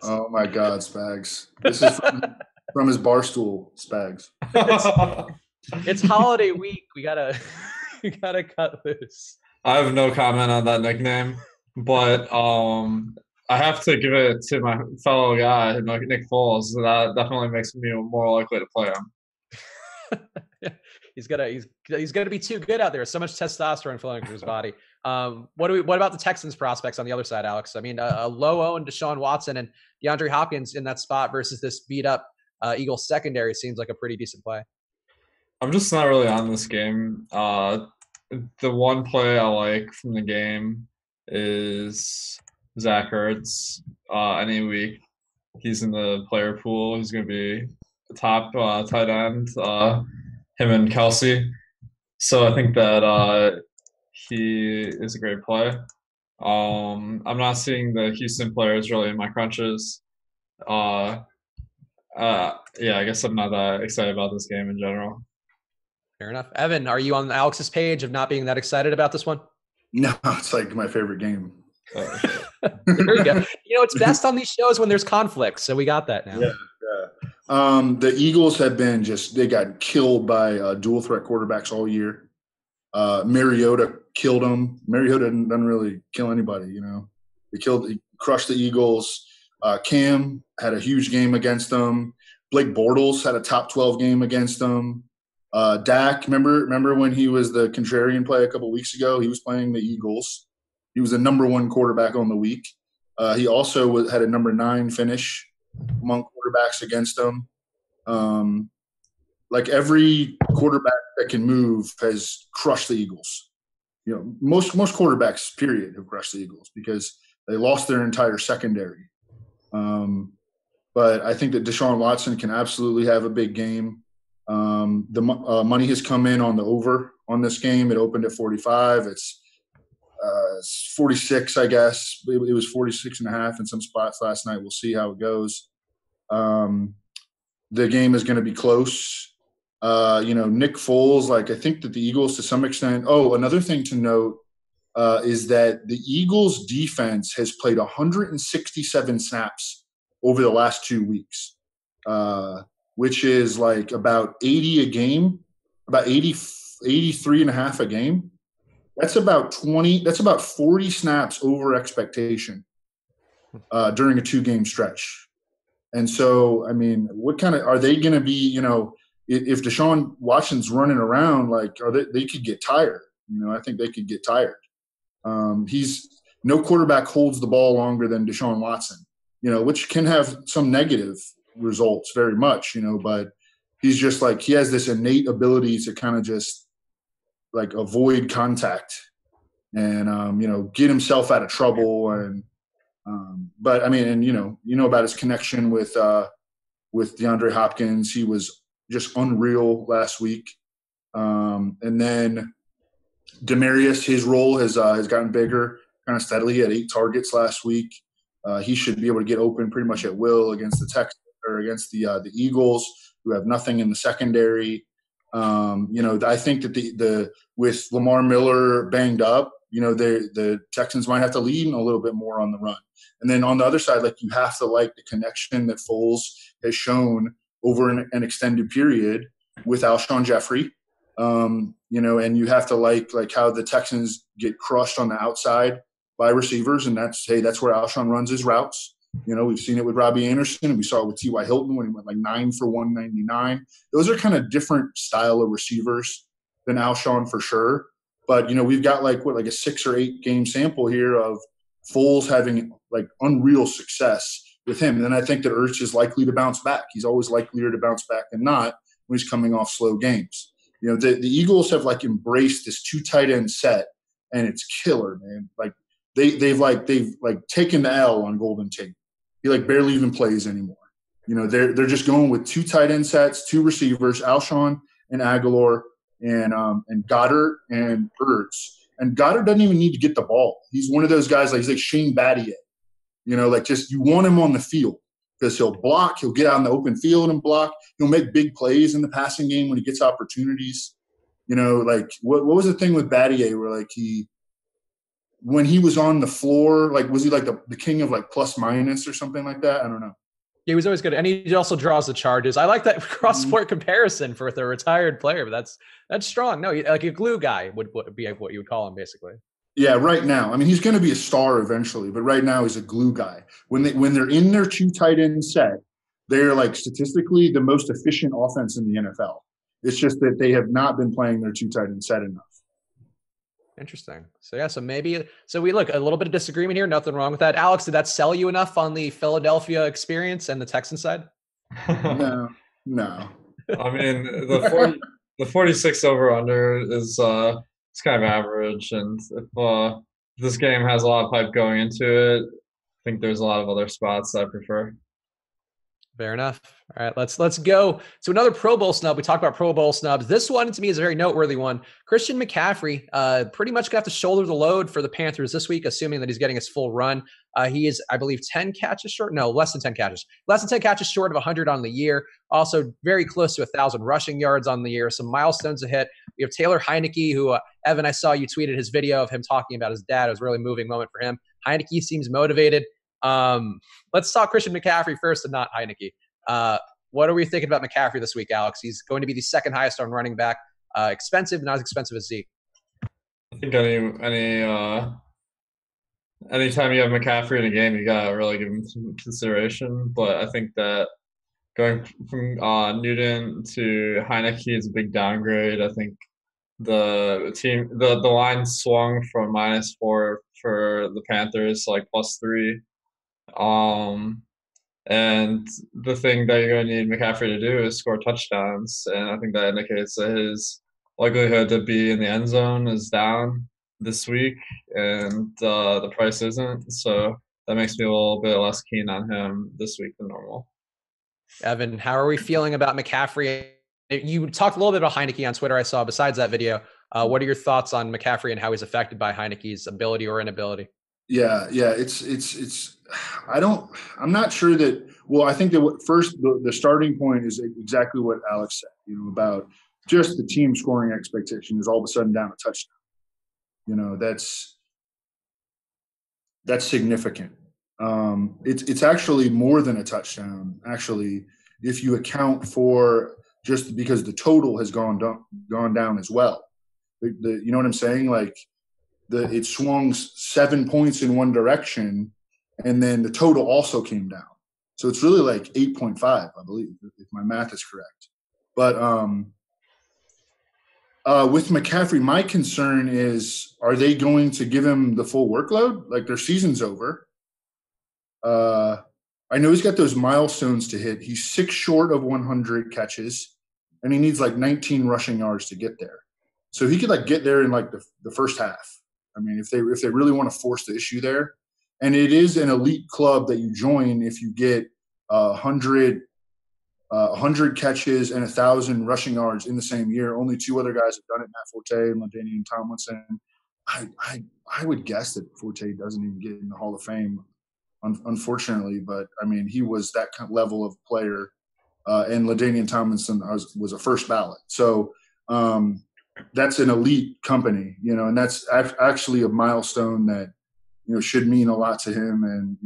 Oh my God, Spags! This is from his barstool, Spags. It's holiday week. We gotta cut loose. I have no comment on that nickname, but I have to give it to my fellow guy, Nick Foles. That definitely makes me more likely to play him. He's gonna be too good out there. So much testosterone flowing through his body. What about the Texans prospects on the other side, Alex? I mean, a low-owned Deshaun Watson and DeAndre Hopkins in that spot versus this beat-up Eagles secondary seems like a pretty decent play. I'm just not really on this game. The one play I like from the game is Zach Ertz. Any week he's in the player pool, he's going to be the top tight end. Him and Kelsey. So I think that he is a great play. I'm not seeing the Houston players really in my crunches. Yeah, I guess I'm not that excited about this game in general. Fair enough. Evan, are you on Alex's page of not being that excited about this one? No, it's like my favorite game. There you go. It's best on these shows when there's conflict, so we got that now. Yeah. The Eagles have been they got killed by dual threat quarterbacks all year. Mariota killed them. Mariota doesn't really kill anybody, He crushed the Eagles. Cam had a huge game against them. Blake Bortles had a top 12 game against them. Dak, remember when he was the contrarian play a couple weeks ago? He was playing the Eagles. He was the number 1 quarterback on the week. He also had a number 9 finish among quarterbacks against them. Like every quarterback that can move has crushed the Eagles. Most quarterbacks, period, have crushed the Eagles because they lost their entire secondary. But I think that Deshaun Watson can absolutely have a big game. The money has come in on the over on this game. It opened at 45. It's 46, I guess. It was 46.5 in some spots last night. We'll see how it goes. The game is going to be close. Nick Foles, I think that the Eagles to some extent – another thing to note is that the Eagles defense has played 167 snaps over the last 2 weeks, which is about 80 a game, about 83 and a half a game. That's about 40 snaps over expectation during a 2-game stretch. And so, I mean, what kind of – are they going to be, if Deshaun Watson's running around, they could get tired. I think they could get tired. No quarterback holds the ball longer than Deshaun Watson, which can have some negative results very much, but he's just he has this innate ability to kind of just avoid contact and, get himself out of trouble. And, but I mean, and about his connection with DeAndre Hopkins. He was just unreal last week. And then Demarius, his role has gotten bigger kind of steadily. He had 8 targets last week. He should be able to get open pretty much at will against the Texans or against the Eagles, who have nothing in the secondary. I think that with Lamar Miller banged up, the Texans might have to lean a little bit more on the run. And then on the other side, you have to like the connection that Foles has shown over an extended period with Alshon Jeffrey. And you have to like how the Texans get crushed on the outside by receivers, and that's where Alshon runs his routes. We've seen it with Robbie Anderson, and we saw it with T.Y. Hilton when he went like 9 for 199. Those are kind of different style of receivers than Alshon for sure. But, we've got like a 6 or 8 game sample here of Foles having like unreal success with him. And then I think that Ertz is likely to bounce back. He's always likelier to bounce back than not when he's coming off slow games. The Eagles have like embraced this 2 tight end set, and it's killer, man. Like they've taken the L on Golden Tate. He like barely even plays anymore. They're just going with 2 tight end sets, 2 receivers, Alshon and Aguilar, and Goddard and Ertz. And Goddard doesn't even need to get the ball. He's one of those guys he's like Shane Battier. Just you want him on the field because he'll block, he'll get out in the open field and block. He'll make big plays in the passing game when he gets opportunities. What was the thing with Battier where when he was on the floor, was he like the king of like plus minus or something like that? I don't know. He was always good. And he also draws the charges. I like that cross-sport comparison for a retired player, but that's strong. No, like a glue guy would be what you would call him, basically. Yeah, right now. I mean, he's going to be a star eventually, but right now he's a glue guy. When they're in their 2 tight end set, they're like statistically the most efficient offense in the NFL. It's just that they have not been playing their 2 tight end set enough. Interesting. So we look a little bit of disagreement here. Nothing wrong with that. Alex, did that sell you enough on the Philadelphia experience and the Texan side? No. I mean, the 46 over under is it's kind of average, and if this game has a lot of hype going into it, I think there's a lot of other spots that I prefer. Fair enough. All right, let's go to another Pro Bowl snub. We talked about Pro Bowl snubs. This one to me is a very noteworthy one. Christian McCaffrey pretty much going to have to shoulder the load for the Panthers this week, assuming that he's getting his full run. He is, I believe, 10 catches short. No, less than 10 catches. Less than 10 catches short of 100 on the year. Also very close to 1,000 rushing yards on the year. Some milestones to hit. We have Taylor Heineke, who, Evan, I saw you tweeted his video of him talking about his dad. It was a really moving moment for him. Heineke seems motivated. Let's talk Christian McCaffrey first and not Heineke. What are we thinking about McCaffrey this week, Alex? He's going to be the second highest on running back. Expensive, not as expensive as Zeke. I think anytime you have McCaffrey in a game, you gotta really give him some consideration. But I think that going from Newton to Heineke is a big downgrade. I think the line swung from -4 for the Panthers to like +3. And the thing that you're going to need McCaffrey to do is score touchdowns. And I think that indicates that his likelihood to be in the end zone is down this week, and the price isn't. So that makes me a little bit less keen on him this week than normal. Evan, how are we feeling about McCaffrey? You talked a little bit about Heineke on Twitter, I saw, besides that video. What are your thoughts on McCaffrey and how he's affected by Heineke's ability or inability? Yeah. I'm not sure that. Well, I think that first the starting point is exactly what Alex said. About just the team scoring expectation is all of a sudden down a touchdown. That's significant. It's actually more than a touchdown. Actually, if you account for just because the total has gone down as well. You know what I'm saying? Like it swung 7 points in one direction, and then the total also came down. So it's really like 8.5, I believe, if my math is correct. But with McCaffrey, my concern is, are they going to give him the full workload? Like their season's over. I know he's got those milestones to hit. He's 6 short of 100 catches, and he needs like 19 rushing yards to get there. So he could like get there in like the first half. I mean, if they really want to force the issue there, and it is an elite club that you join if you get 100 catches and 1,000 rushing yards in the same year. Only 2 other guys have done it: Matt Forte and LaDainian Tomlinson. I would guess that Forte doesn't even get in the Hall of Fame, unfortunately. But I mean, he was that kind of level of player, and LaDainian Tomlinson was a first ballot. So that's an elite company, and that's actually a milestone that should mean a lot to him, and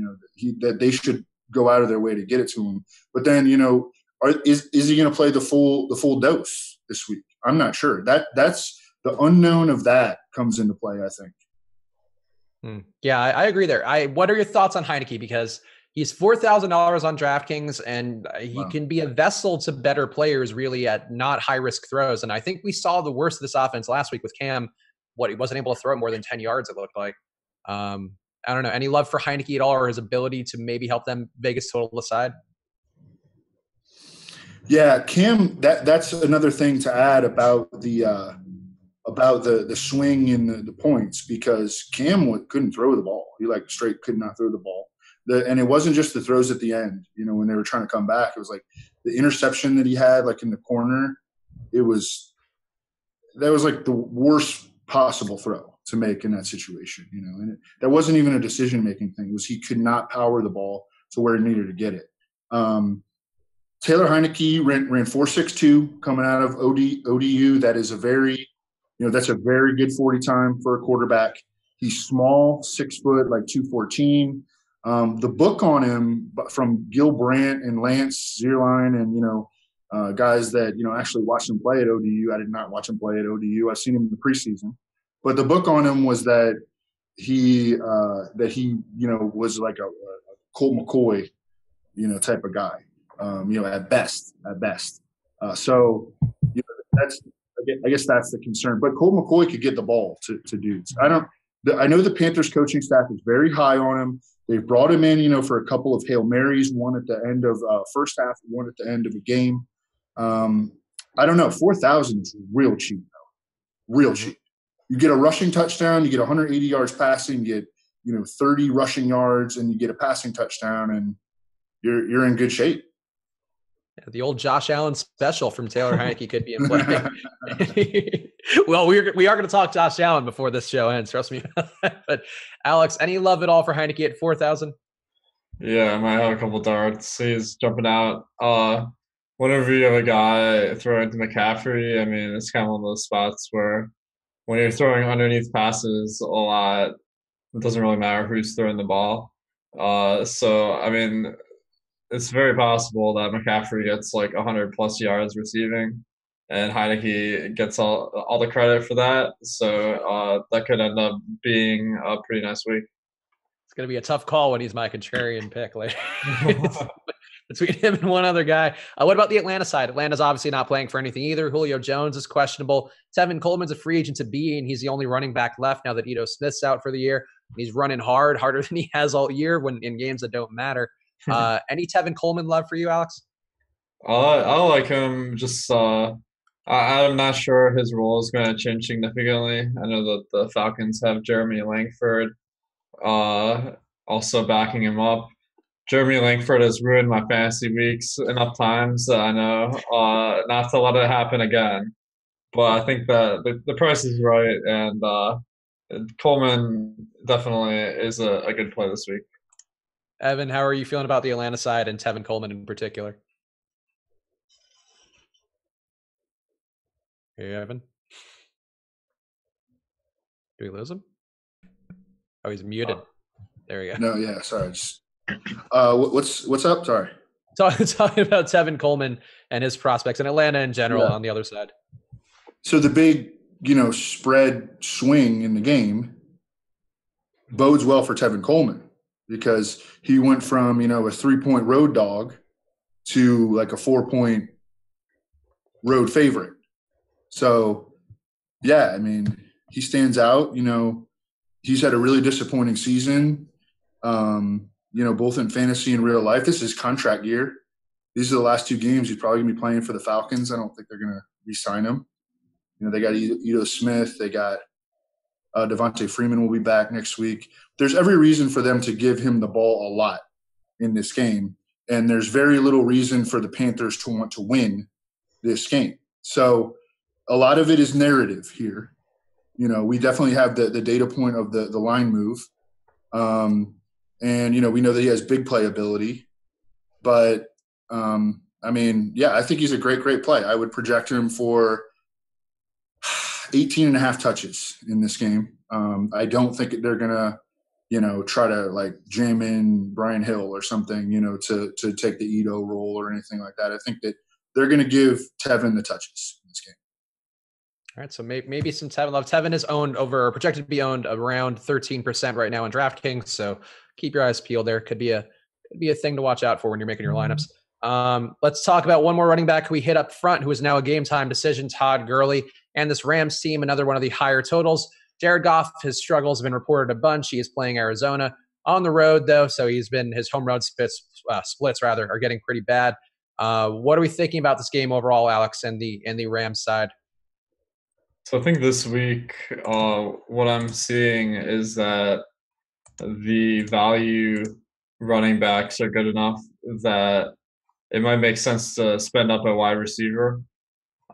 that they should go out of their way to get it to him. But then is he going to play the full dose this week? I'm not sure. That's the unknown of that comes into play, I think. Yeah, I agree there. What are your thoughts on Heineke? Because he's $4,000 on DraftKings, and he can be a vessel to better players really at not high risk throws. And I think we saw the worst of this offense last week with Cam. He wasn't able to throw it more than 10 yards, it looked like. I don't know. Any love for Heineke at all, or his ability to maybe help them Vegas total aside? Yeah, Cam. That's another thing to add about the swing in the points, because Cam couldn't throw the ball. He straight could not throw the ball. And it wasn't just the throws at the end. When they were trying to come back, it was like the interception that he had in the corner. That was like the worst possible throw to make in that situation. And that wasn't even a decision making thing. It was he could not power the ball to where he needed to get it. Taylor Heineke ran 4.62 coming out of ODU. That is a very that's a very good 40 time for a quarterback. He's small, 6 foot, 214. The book on him from Gil Brandt and Lance Zierlein and, guys that, actually watched him play at ODU. I did not watch him play at ODU. I've seen him in the preseason. But the book on him was that he was like a Colt McCoy, type of guy, at best. So I guess that's the concern. But Colt McCoy could get the ball to dudes. I know the Panthers coaching staff is very high on him. They've brought him in, for a couple of Hail Marys, one at the end of first half, one at the end of a game. I don't know. 4,000 is real cheap, though. Real cheap. You get a rushing touchdown, you get 180 yards passing, you get 30 rushing yards, and you get a passing touchdown, and you're in good shape. Yeah, the old Josh Allen special from Taylor Heineke could be in play. Well, we are going to talk Josh Allen before this show ends. Trust me. But Alex, any love at all for Heineke at 4,000? Yeah, I might have a couple darts. He's jumping out. Whenever you have a guy throwing to McCaffrey, I mean, it's kind of one of those spots where when you're throwing underneath passes a lot, it doesn't really matter who's throwing the ball. So, I mean, it's very possible that McCaffrey gets 100 plus yards receiving, and Heineke gets all the credit for that. So that could end up being a pretty nice week. It's going to be a tough call when he's my contrarian pick later. Between him and one other guy. What about the Atlanta side? Atlanta's obviously not playing for anything either. Julio Jones is questionable. Tevin Coleman's a free agent to be, and he's the only running back left now that Ito Smith's out for the year. He's running harder than he has all year when in games that don't matter. Any Tevin Coleman love for you, Alex? I like him. Just I'm not sure his role is going to change significantly. I know that the Falcons have Jeremy Langford also backing him up. Jeremy Langford has ruined my fantasy weeks enough times that I know not to let it happen again. But I think that the price is right, and Coleman definitely is a good play this week. Evan, how are you feeling about the Atlanta side and Tevin Coleman in particular? Hey, Evan. Do we lose him? Oh, he's muted. There we go. No, yeah, sorry. What's up? Sorry. Talking about Tevin Coleman and his prospects and Atlanta in general on the other side. So the big, spread swing in the game bodes well for Tevin Coleman, because he went from, a 3-point road dog to a 4-point road favorite. So, yeah, I mean, he stands out. He's had a really disappointing season, both in fantasy and real life. This is contract year. These are the last 2 games he's probably going to be playing for the Falcons. I don't think they're going to re-sign him. They got Ito Smith. They got Devontae Freeman will be back next week. There's every reason for them to give him the ball a lot in this game, and there's very little reason for the Panthers to want to win this game. So a lot of it is narrative here. We definitely have the data point of the line move. And, we know that he has big playability. But, I think he's a great play. I would project him for 18 and a half touches in this game. I don't think they're going to, try to jam in Brian Hill or something, to take the Ito role or anything like that. I think that they're going to give Tevin the touches in this game. All right, so maybe some Tevin love. Tevin is projected to be owned around 13% right now in DraftKings. So keep your eyes peeled there. Could be a thing to watch out for when you're making your lineups. Let's talk about one more running back we hit up front, who is now a game time decision, Todd Gurley, and this Rams team, another one of the higher totals. Jared Goff, his struggles have been reported a bunch. He is playing Arizona on the road, though, so his home road splits are getting pretty bad. What are we thinking about this game overall, Alex, and the Rams side? So I think this week, what I'm seeing is that the value running backs are good enough that it might make sense to spend up a wide receiver.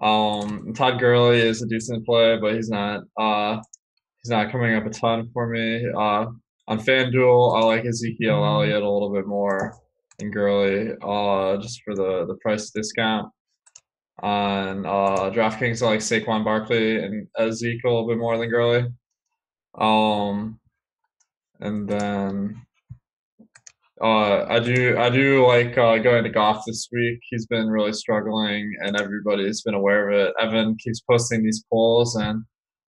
Todd Gurley is a decent play, but he's not coming up a ton for me. On FanDuel, I like Ezekiel Elliott a little bit more than Gurley, just for the price discount. On DraftKings, I like Saquon Barkley and Ezekiel a little bit more than Gurley. And then I do like going to Goff this week. He's been really struggling, and everybody's been aware of it. Evan keeps posting these polls, and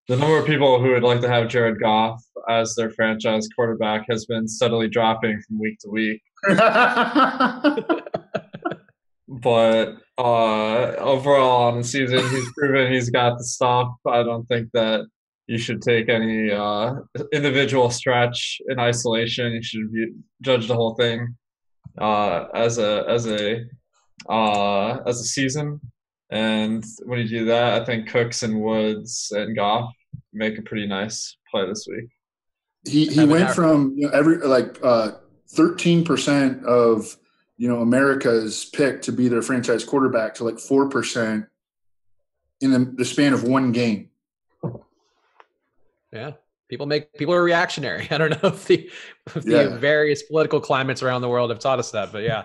the number of people who would like to have Jared Goff as their franchise quarterback has been steadily dropping from week to week. But overall on the season, he's proven he's got the stuff. I don't think that you should take any individual stretch in isolation. You should judge the whole thing as a season. And when you do that, I think Cooks and Woods and Goff make a pretty nice play this week. He went from 13% of America's pick to be their franchise quarterback to like 4% in the span of one game. Yeah. People are reactionary. I don't know if the various political climates around the world have taught us that, but yeah.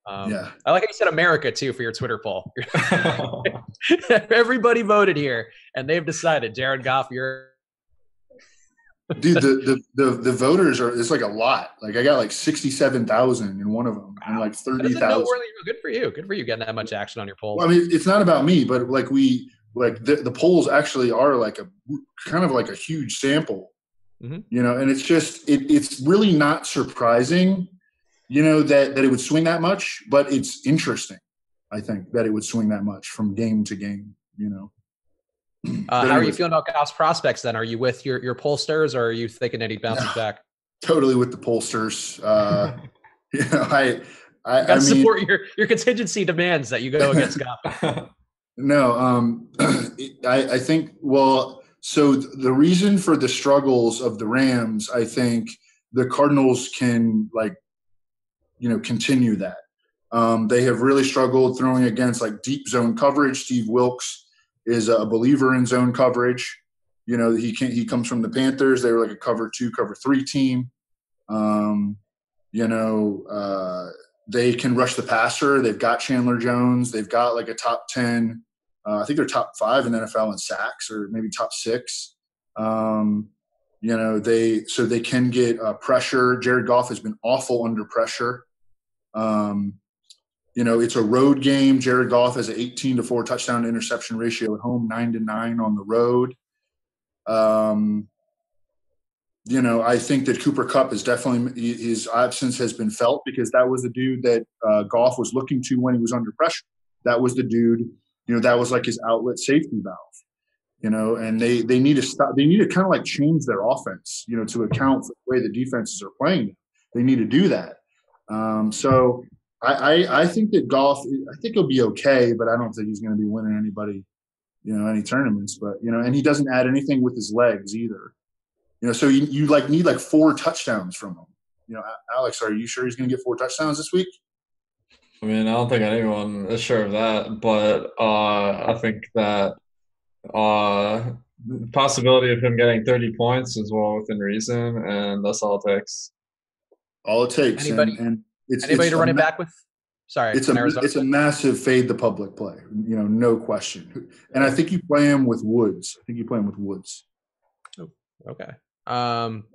I like how you said America too for your Twitter poll. Everybody voted here, and they've decided Jared Goff, you're. Dude, the voters it's like a lot. Like I got like 67,000 in one of them, and like 30,000. Good for you. Good for you getting that much action on your poll. Well, I mean, it's not about me, but like the polls actually are like a kind of like a huge sample, and it's just it's really not surprising, that it would swing that much, but it's interesting. I think that it would swing that much from game to game. How are you feeling about Goff's prospects then? Are you with your pollsters, or are you thinking that he bounces back? Totally with the pollsters. I support your contingency demands that you go against Goff. No, I think, so the reason for the struggles of the Rams, I think the Cardinals can continue that. They have really struggled throwing against like deep zone coverage. Steve Wilks is a believer in zone coverage. He comes from the Panthers. They were like a cover 2, cover 3 team. They can rush the passer. They've got Chandler Jones. They've got like a top 10. I think they're top 5 in the NFL in sacks, or maybe top 6. They can get pressure. Jared Goff has been awful under pressure. It's a road game. Jared Goff has an 18-4 touchdown to interception ratio at home, 9-9 on the road. I think that Cooper Kupp is definitely, his absence has been felt, because that was the dude that Goff was looking to when he was under pressure. That was the dude, that was like his outlet safety valve, and they need to stop. They need to kind of like change their offense, to account for the way the defenses are playing. They need to do that. So I think that Goff, I think he'll be okay, but I don't think he's going to be winning anybody, any tournaments. But and he doesn't add anything with his legs either. So you need like 4 touchdowns from him. Alex, are you sure he's going to get 4 touchdowns this week? I mean, I don't think anyone is sure of that, but I think that the possibility of him getting 30 points is well within reason, and that's all it takes. All it takes. Anybody to run it back with? Sorry, it's a massive fade the public play, no question. And I think you play him with Woods. Oh, okay.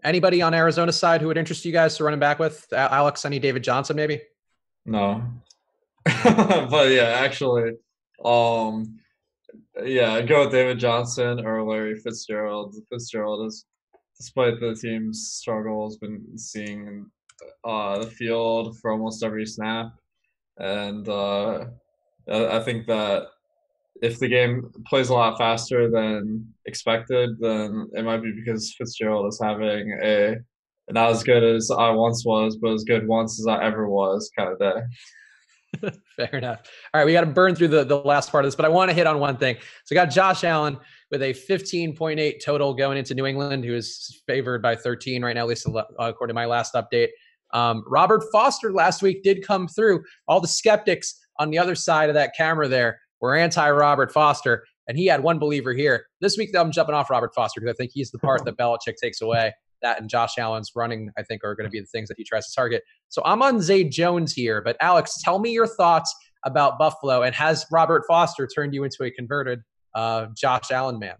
Anybody on Arizona's side who would interest you guys to run it back with? Alex, any David Johnson, maybe? No. But yeah, actually, Yeah, I'd go with David Johnson or Larry Fitzgerald. Fitzgerald is, despite the team's struggles, been seeing the field for almost every snap, and I think that if the game plays a lot faster than expected, then it might be because Fitzgerald is having a not as good as I once was, but as good once as I ever was kind of day. Fair enough. All right, we got to burn through the last part of this, but I want to hit on one thing. So we got Josh Allen with a 15.8 total going into New England, who is favored by 13 right now, at least according to my last update. Robert Foster last week did come through. All the skeptics on the other side of that camera there were anti-Robert Foster, and he had one believer here. This week, though, I'm jumping off Robert Foster because I think he's the part that Belichick takes away. That and Josh Allen's running, I think, are going to be the things that he tries to target. So I'm on Zay Jones here. But Alex, tell me your thoughts about Buffalo. And has Robert Foster turned you into a converted Josh Allen man?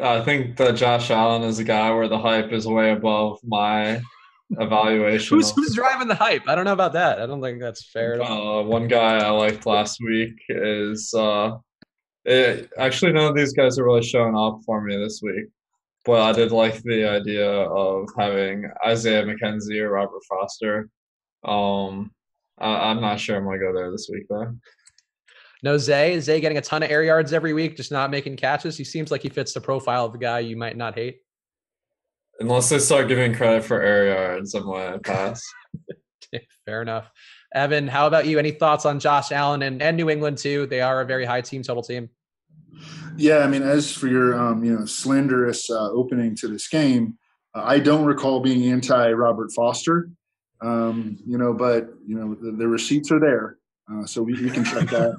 I think that Josh Allen is a guy where the hype is way above my evaluation. Who's driving the hype? I don't know about that. I don't think that's fair at all. One guy I liked last week is actually none of these guys are really showing up for me this week. But I did like the idea of having Isaiah McKenzie or Robert Foster. I'm not sure I'm going to go there this week, though. No, Zay? Is Zay getting a ton of air yards every week, just not making catches? He seems like he fits the profile of the guy you might not hate. Unless they start giving credit for air yards, I'm going to pass. Fair enough. Evan, how about you? Any thoughts on Josh Allen and New England, too? They are a very high team total team. Yeah, I mean, as for your slanderous opening to this game, I don't recall being anti-Robert Foster, but the receipts are there, so we can check that.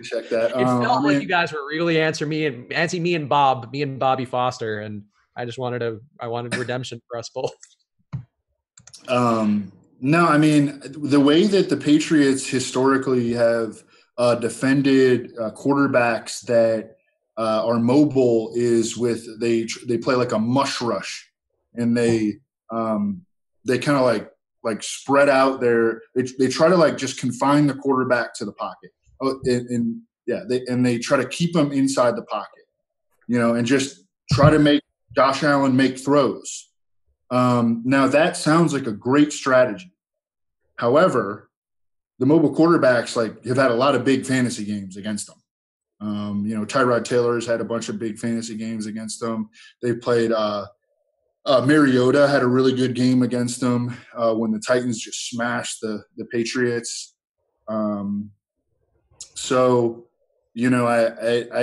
Check that. It felt like you guys were really anti me and Bobby Foster, and I wanted redemption for us both. No, I mean, the way that the Patriots historically have defended quarterbacks that are mobile is with they play like a mush rush, and they kind of like spread out they try to like just confine the quarterback to the pocket. They try to keep them inside the pocket, and just try to make Josh Allen make throws. Now that sounds like a great strategy. However, the mobile quarterbacks have had a lot of big fantasy games against them. Tyrod Taylor's had a bunch of big fantasy games against them. They played Mariota had a really good game against them when the Titans just smashed the Patriots. I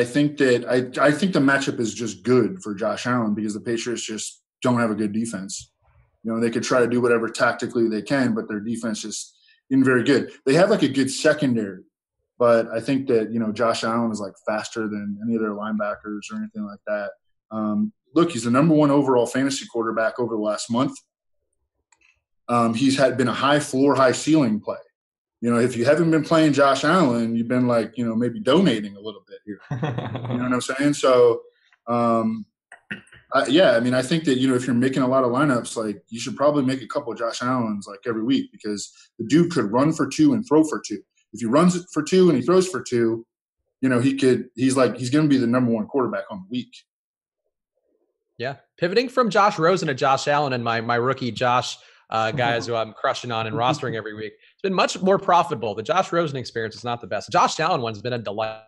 think that I think the matchup is just good for Josh Allen because the Patriots just don't have a good defense. They could try to do whatever tactically they can, but their defense just isn't very good. They have like a good secondary, but I think that, Josh Allen is like faster than any of their linebackers or anything like that. Look, he's the number one overall fantasy quarterback over the last month. He's been a high floor, high ceiling play. If you haven't been playing Josh Allen, you've been maybe donating a little bit here. You know what I'm saying? So, I think that, if you're making a lot of lineups, you should probably make a couple of Josh Allens every week because the dude could run for 2 and throw for 2. If he runs it for 2 and he throws for 2, he's going to be the number one quarterback on the week. Yeah. Pivoting from Josh Rosen to Josh Allen and my rookie Josh guys who I'm crushing on and rostering every week, it's been much more profitable. The Josh Rosen experience is not the best. The Josh Allen one's been a delight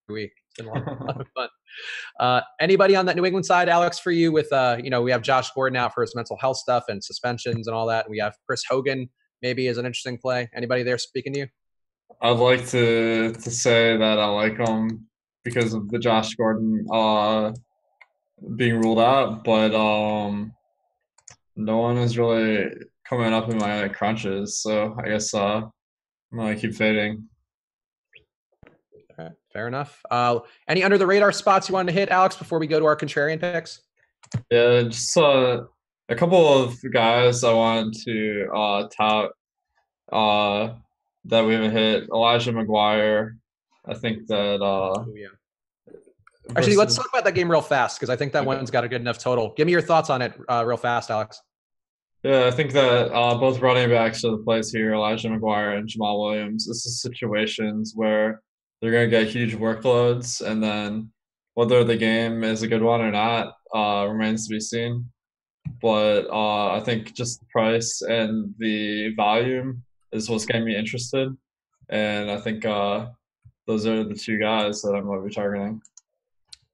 every week. It's been a lot of fun. Anybody on that New England side, Alex, for you with, we have Josh Gordon out for his mental health stuff and suspensions and all that. And we have Chris Hogan maybe as an interesting play. Anybody there speaking to you? I'd like to say that I like him because of the Josh Gordon being ruled out, but no one is really coming up in my crunches, so I guess I'm gonna keep fading. All right, fair enough. Any under the radar spots you wanted to hit, Alex, before we go to our contrarian picks? Yeah, just a couple of guys I wanted to tout that we haven't hit. Elijah McGuire. I think that Actually, let's talk about that game real fast because I think that one's got a good enough total. Give me your thoughts on it real fast, Alex. Yeah, I think that both running backs are the plays here, Elijah McGuire and Jamal Williams. This is situations where they're going to get huge workloads, and then whether the game is a good one or not remains to be seen. But I think just the price and the volume is what's getting me interested, and I think those are the two guys that I'm going to be targeting.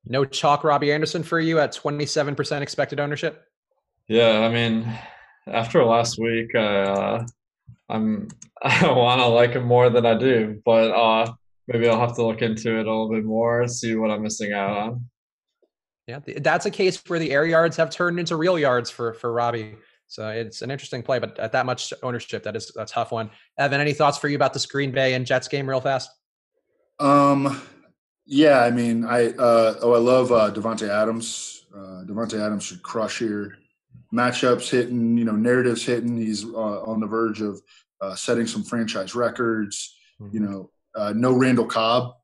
No chalk Robbie Anderson for you at 27% expected ownership? Yeah, I mean, after last week, I want to like him more than I do, but maybe I'll have to look into it a little bit more, see what I'm missing out on. Yeah, that's a case where the air yards have turned into real yards for Robbie. So it's an interesting play, but at that much ownership, that's a tough one. Evan, any thoughts for you about this Green Bay and Jets game real fast? Yeah, I mean, I love Devontae Adams. Devontae Adams should crush here. Matchups hitting, narratives hitting. He's on the verge of setting some franchise records. Mm-hmm. No Randall Cobb.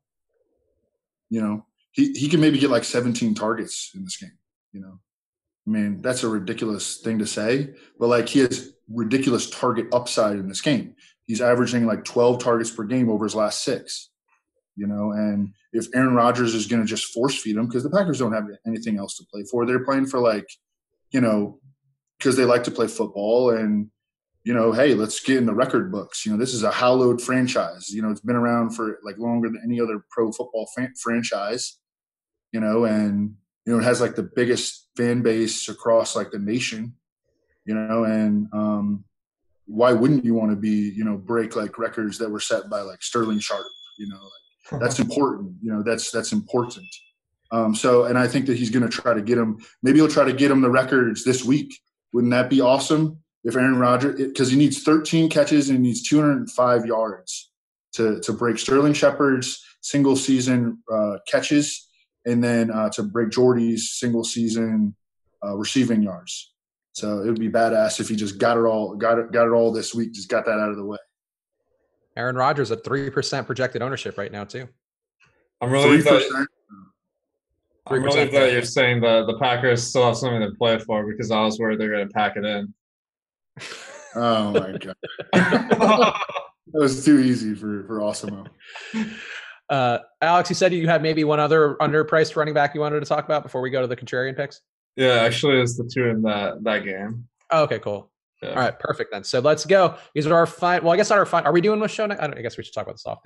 He can maybe get like 17 targets in this game. I mean, that's a ridiculous thing to say, but like he has ridiculous target upside in this game. He's averaging like 12 targets per game over his last 6. And if Aaron Rodgers is going to just force feed him, because the Packers don't have anything else to play for, they're playing for because they like to play football and, hey, let's get in the record books. This is a hallowed franchise. It's been around for like longer than any other pro football franchise, and, it has like the biggest fan base across like the nation, and why wouldn't you want to be, break like records that were set by like Sterling Sharp, that's important. That's important. And I think that he's going to try to get him. Maybe he'll try to get him the records this week. Wouldn't that be awesome if Aaron Rodgers, because he needs 13 catches and he needs 205 yards to break Sterling Shepard's single season catches, and then to break Jordy's single season receiving yards. So it would be badass if he just got it all this week. Just got that out of the way. Aaron Rodgers at 3% projected ownership right now too. I'm really that you're saying that the Packers still have something to play for, because I was worried they're going to pack it in. Oh my god, that was too easy for Awesemo. Alex, you said you had maybe one other underpriced running back you wanted to talk about before we go to the contrarian picks. Yeah, actually, it's the two in that game. Oh, okay, cool. Yeah. All right, perfect then. So let's go. These are our final. Well, I guess not our final. Are we doing a show next? I guess we should talk about this off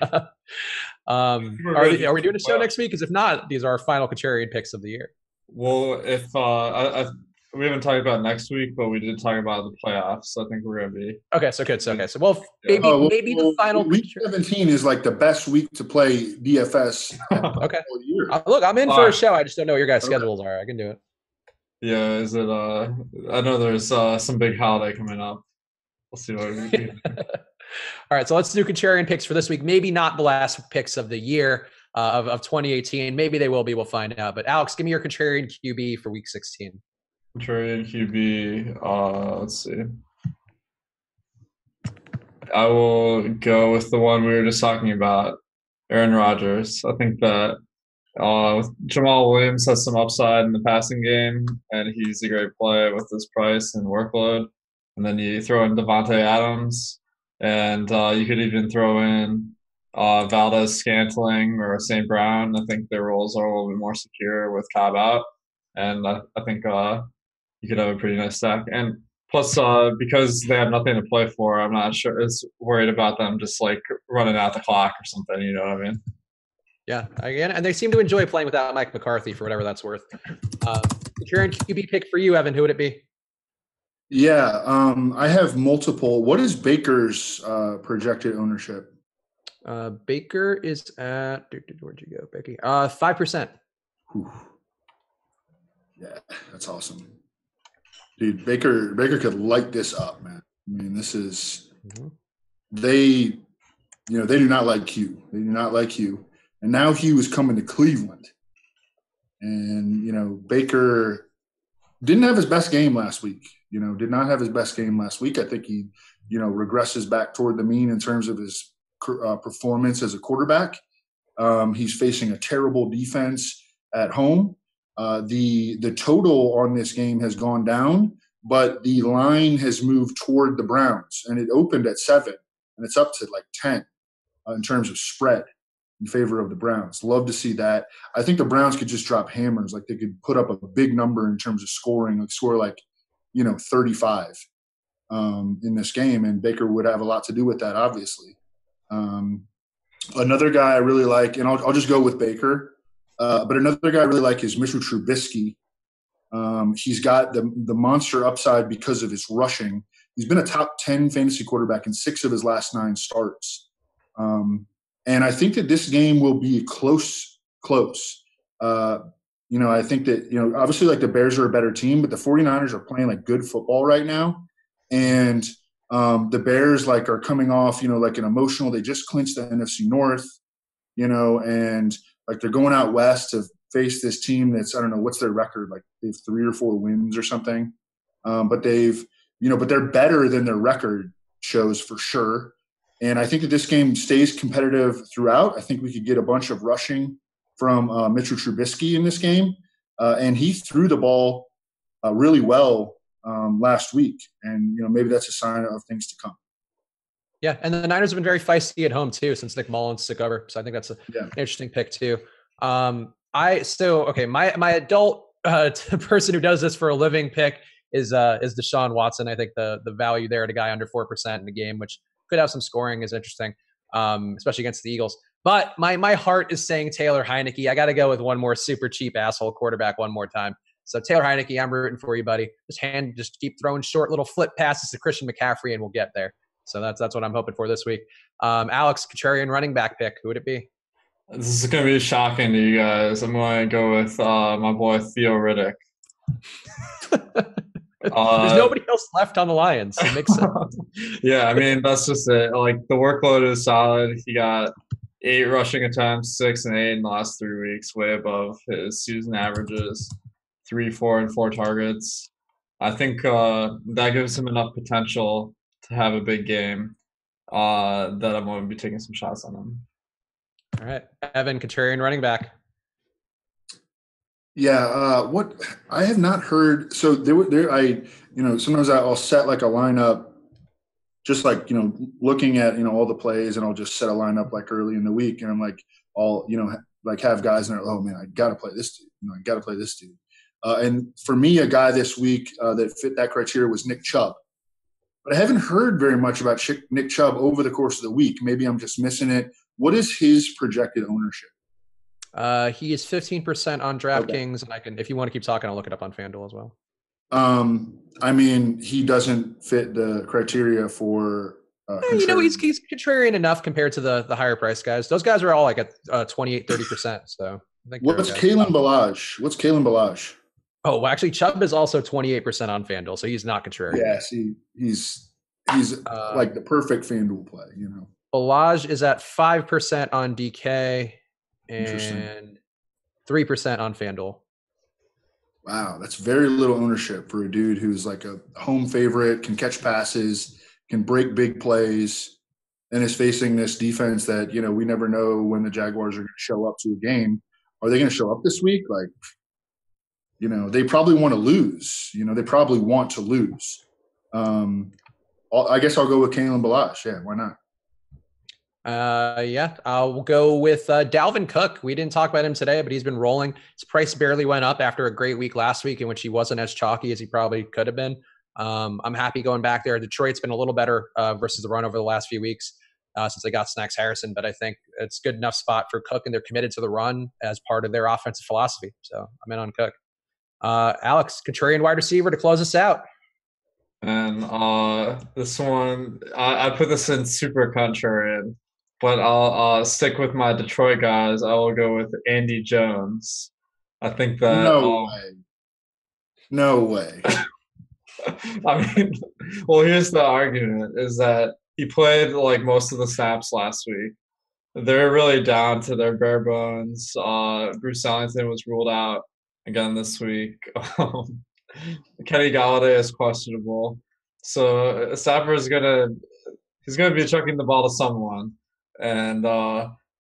there. Are we doing a show next week? Because if not, these are our final contrarian picks of the year. Well, if we haven't talked about next week, but we did talk about the playoffs. So I think we're gonna be okay. So good. So okay. So maybe the final week 17 is like the best week to play DFS. Okay. Year. Look, I'm in for a show. I just don't know what your guys' schedules are. I can do it. Yeah. Is it? I know there's some big holiday coming up. We'll see what we do. All right. So let's do contrarian picks for this week. Maybe not the last picks of the year of 2018. Maybe they will be. We'll find out. But Alex, give me your contrarian QB for week 16. Contrarian QB, let's see. I will go with the one we were just talking about, Aaron Rodgers. I think that Jamal Williams has some upside in the passing game, and he's a great play with this price and workload. And then you throw in Devontae Adams, and you could even throw in Valdez Scantling or St. Brown. I think their roles are a little bit more secure with Cobb out, and I think you could have a pretty nice stack. And plus, because they have nothing to play for, I'm not sure it's worried about them just like running out the clock or something. You know what I mean? Yeah. Again, and they seem to enjoy playing without Mike McCarthy for whatever that's worth. Contrarian QB pick for you, Evan, who would it be? Yeah. I have multiple. What is Baker's projected ownership? Baker is at, where'd you go, Becky? 5%. Whew. Yeah, that's awesome. Dude, Baker could light this up, man. I mean, this is they do not like Hugh. They do not like Hugh. And now Hugh is coming to Cleveland. And, Baker didn't have his best game last week. Did not have his best game last week. I think he, regresses back toward the mean in terms of his performance as a quarterback. He's facing a terrible defense at home. The total on this game has gone down, but the line has moved toward the Browns, and it opened at 7, and it's up to like 10. in terms of spread in favor of the Browns. Love to see that. I think the Browns could just drop hammers. Like they could put up a big number in terms of scoring, like score 35 in this game, and Baker would have a lot to do with that, obviously. Another guy I really like, and I'll just go with Baker, but another guy I really like is Mitchell Trubisky. He's got the monster upside because of his rushing. He's been a top 10 fantasy quarterback in 6 of his last 9 starts. And I think that this game will be close. I think that, obviously like the Bears are a better team, but the 49ers are playing like good football right now. And the Bears are coming off, like an emotional, they just clinched the NFC North, and like they're going out west to face this team that's, I don't know, what's their record? Like they have 3 or 4 wins or something. But but they're better than their record shows for sure. And I think that this game stays competitive throughout. I think we could get a bunch of rushing from Mitchell Trubisky in this game. And he threw the ball really well last week. And, maybe that's a sign of things to come. Yeah, and the Niners have been very feisty at home too since Nick Mullins took over. So I think that's an interesting pick too. My adult person who does this for a living pick is Deshaun Watson. I think the value there at a guy under 4% in the game, which could have some scoring, is interesting, especially against the Eagles. But my heart is saying Taylor Heineke. I got to go with one more super cheap asshole quarterback one more time. So Taylor Heineke, I'm rooting for you, buddy. Just keep throwing short little flip passes to Christian McCaffrey, and we'll get there. So that's what I'm hoping for this week. Alex, contrarian running back pick. Who would it be? This is going to be shocking to you guys. I'm going to go with my boy Theo Riddick. There's nobody else left on the Lions. So it makes sense. Yeah, I mean, that's just it. Like, the workload is solid. He got 8 rushing attempts, 6 and 8 in the last 3 weeks, way above his season averages. 3, 4, and 4 targets. I think that gives him enough potential to have a big game that I'm going to be taking some shots on him. All right. Evan, contrarian running back. Yeah, what I have not heard. So sometimes I'll set like a lineup, just looking at all the plays, and I'll just set a lineup like early in the week, and I'm like, I'll have guys and oh man, I got to play this dude. I got to play this dude. And for me, a guy this week that fit that criteria was Nick Chubb. But I haven't heard very much about Nick Chubb over the course of the week. Maybe I'm just missing it. What is his projected ownership? He is 15% on DraftKings, and I can, if you want to keep talking, I'll look it up on FanDuel as well. I mean, he doesn't fit the criteria for. He's contrarian enough compared to the higher price guys. Those guys are all like at 28, 30%. So I think. What's Kalen Balazs? Oh, well, actually, Chubb is also 28% on FanDuel, so he's not contrarian. Yes, he's like the perfect FanDuel play. Balazs is at 5% on DK and 3% on FanDuel. Wow, that's very little ownership for a dude who's like a home favorite, can catch passes, can break big plays, and is facing this defense that, we never know when the Jaguars are going to show up to a game. Are they going to show up this week? They probably want to lose. They probably want to lose. I guess I'll go with Kalen Balazs. Yeah, why not? I'll go with Dalvin Cook. We didn't talk about him today, but he's been rolling. His price barely went up after a great week last week in which he wasn't as chalky as he probably could have been. I'm happy going back there. Detroit's been a little better versus the run over the last few weeks since they got Snacks Harrison, but I think it's a good enough spot for Cook, and they're committed to the run as part of their offensive philosophy. So I'm in on Cook. Alex, contrarian wide receiver to close us out. And this one, I put this in super contrarian, but I'll stick with my Detroit guys. I will go with Andy Jones. I think that no way. I mean, well, here's the argument: is that he played like most of the snaps last week. They're really down to their bare bones. Bruce Ellington was ruled out again this week. Kenny Galladay is questionable, so Stafford is he's gonna be chucking the ball to someone, and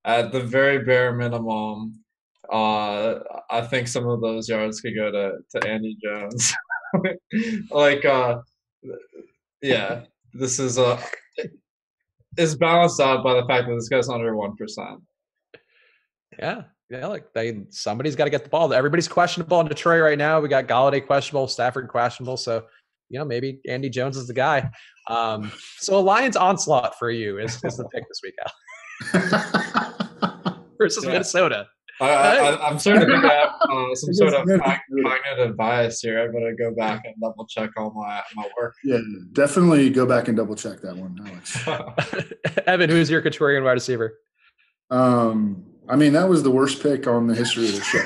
at the very bare minimum, I think some of those yards could go to Andy Jones. This is is balanced out by the fact that this guy's under 1%. Yeah. Yeah, like somebody's got to get the ball. Everybody's questionable in Detroit right now. We got Galladay questionable, Stafford questionable. So, maybe Andy Jones is the guy. So a Lions onslaught for you is the pick this week, Al. Versus Minnesota. I'm starting to think I have some sort of cognitive bias here. I better go back and double check all my work. Yeah, definitely go back and double check that one, Alex. Evan, who's your contrarian wide receiver? That was the worst pick on the history of the show.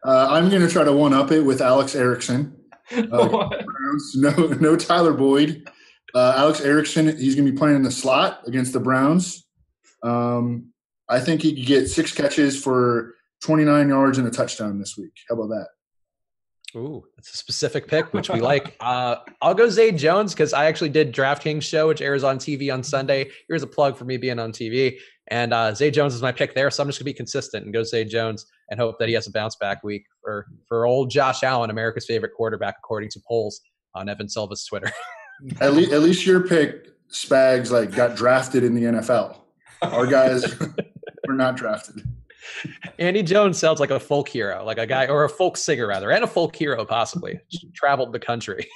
I'm going to try to one-up it with Alex Erickson. Browns, no Tyler Boyd. Alex Erickson, he's going to be playing in the slot against the Browns. I think he could get 6 catches for 29 yards and a touchdown this week. How about that? Ooh, that's a specific pick, which we like. I'll go Zay Jones because I actually did DraftKings show, which airs on TV on Sunday. Here's a plug for me being on TV. And Zay Jones is my pick there, so I'm just going to be consistent and go Zay Jones and hope that he has a bounce-back week for old Josh Allen, America's favorite quarterback, according to polls on Evan Silva's Twitter. At least your pick, Spags, got drafted in the NFL. Our guys were not drafted. Andy Jones sounds like a folk hero, like a guy, or a folk singer rather, and a folk hero possibly. Traveled the country.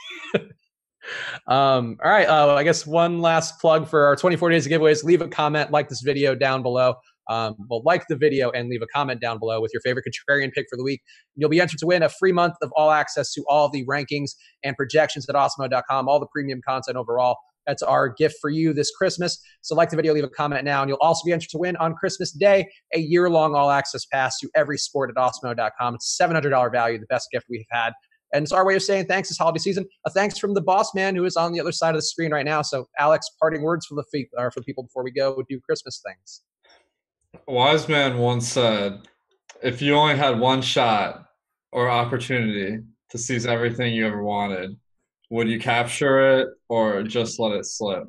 All right. I guess one last plug for our 24 days of giveaways. Leave a comment, like this video down below. Like the video and leave a comment down below with your favorite contrarian pick for the week. You'll be entered to win a free month of all access to all the rankings and projections at awesemo.com, all the premium content overall. That's our gift for you this Christmas. So like the video, leave a comment now, and you'll also be entered to win on Christmas Day a year-long all-access pass to every sport at awesemo.com. It's $700 value, the best gift we've had. And it's our way of saying thanks this holiday season. A thanks from the boss man who is on the other side of the screen right now. So Alex, parting words for the people before we go do Christmas things. A wise man once said, if you only had one shot or opportunity to seize everything you ever wanted, would you capture it or just let it slip?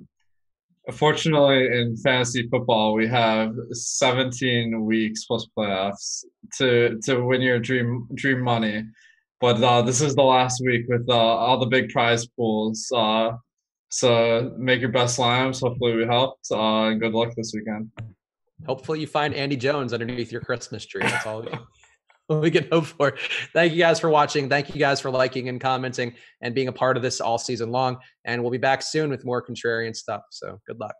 Fortunately, in fantasy football, we have 17 weeks plus playoffs to win your dream money. But this is the last week with all the big prize pools. So make your best lineups. Hopefully we helped. And good luck this weekend. Hopefully you find Andy Jones underneath your Christmas tree. That's all we can hope for. Thank you guys for watching. Thank you guys for liking and commenting and being a part of this all season long. And we'll be back soon with more contrarian stuff. So good luck.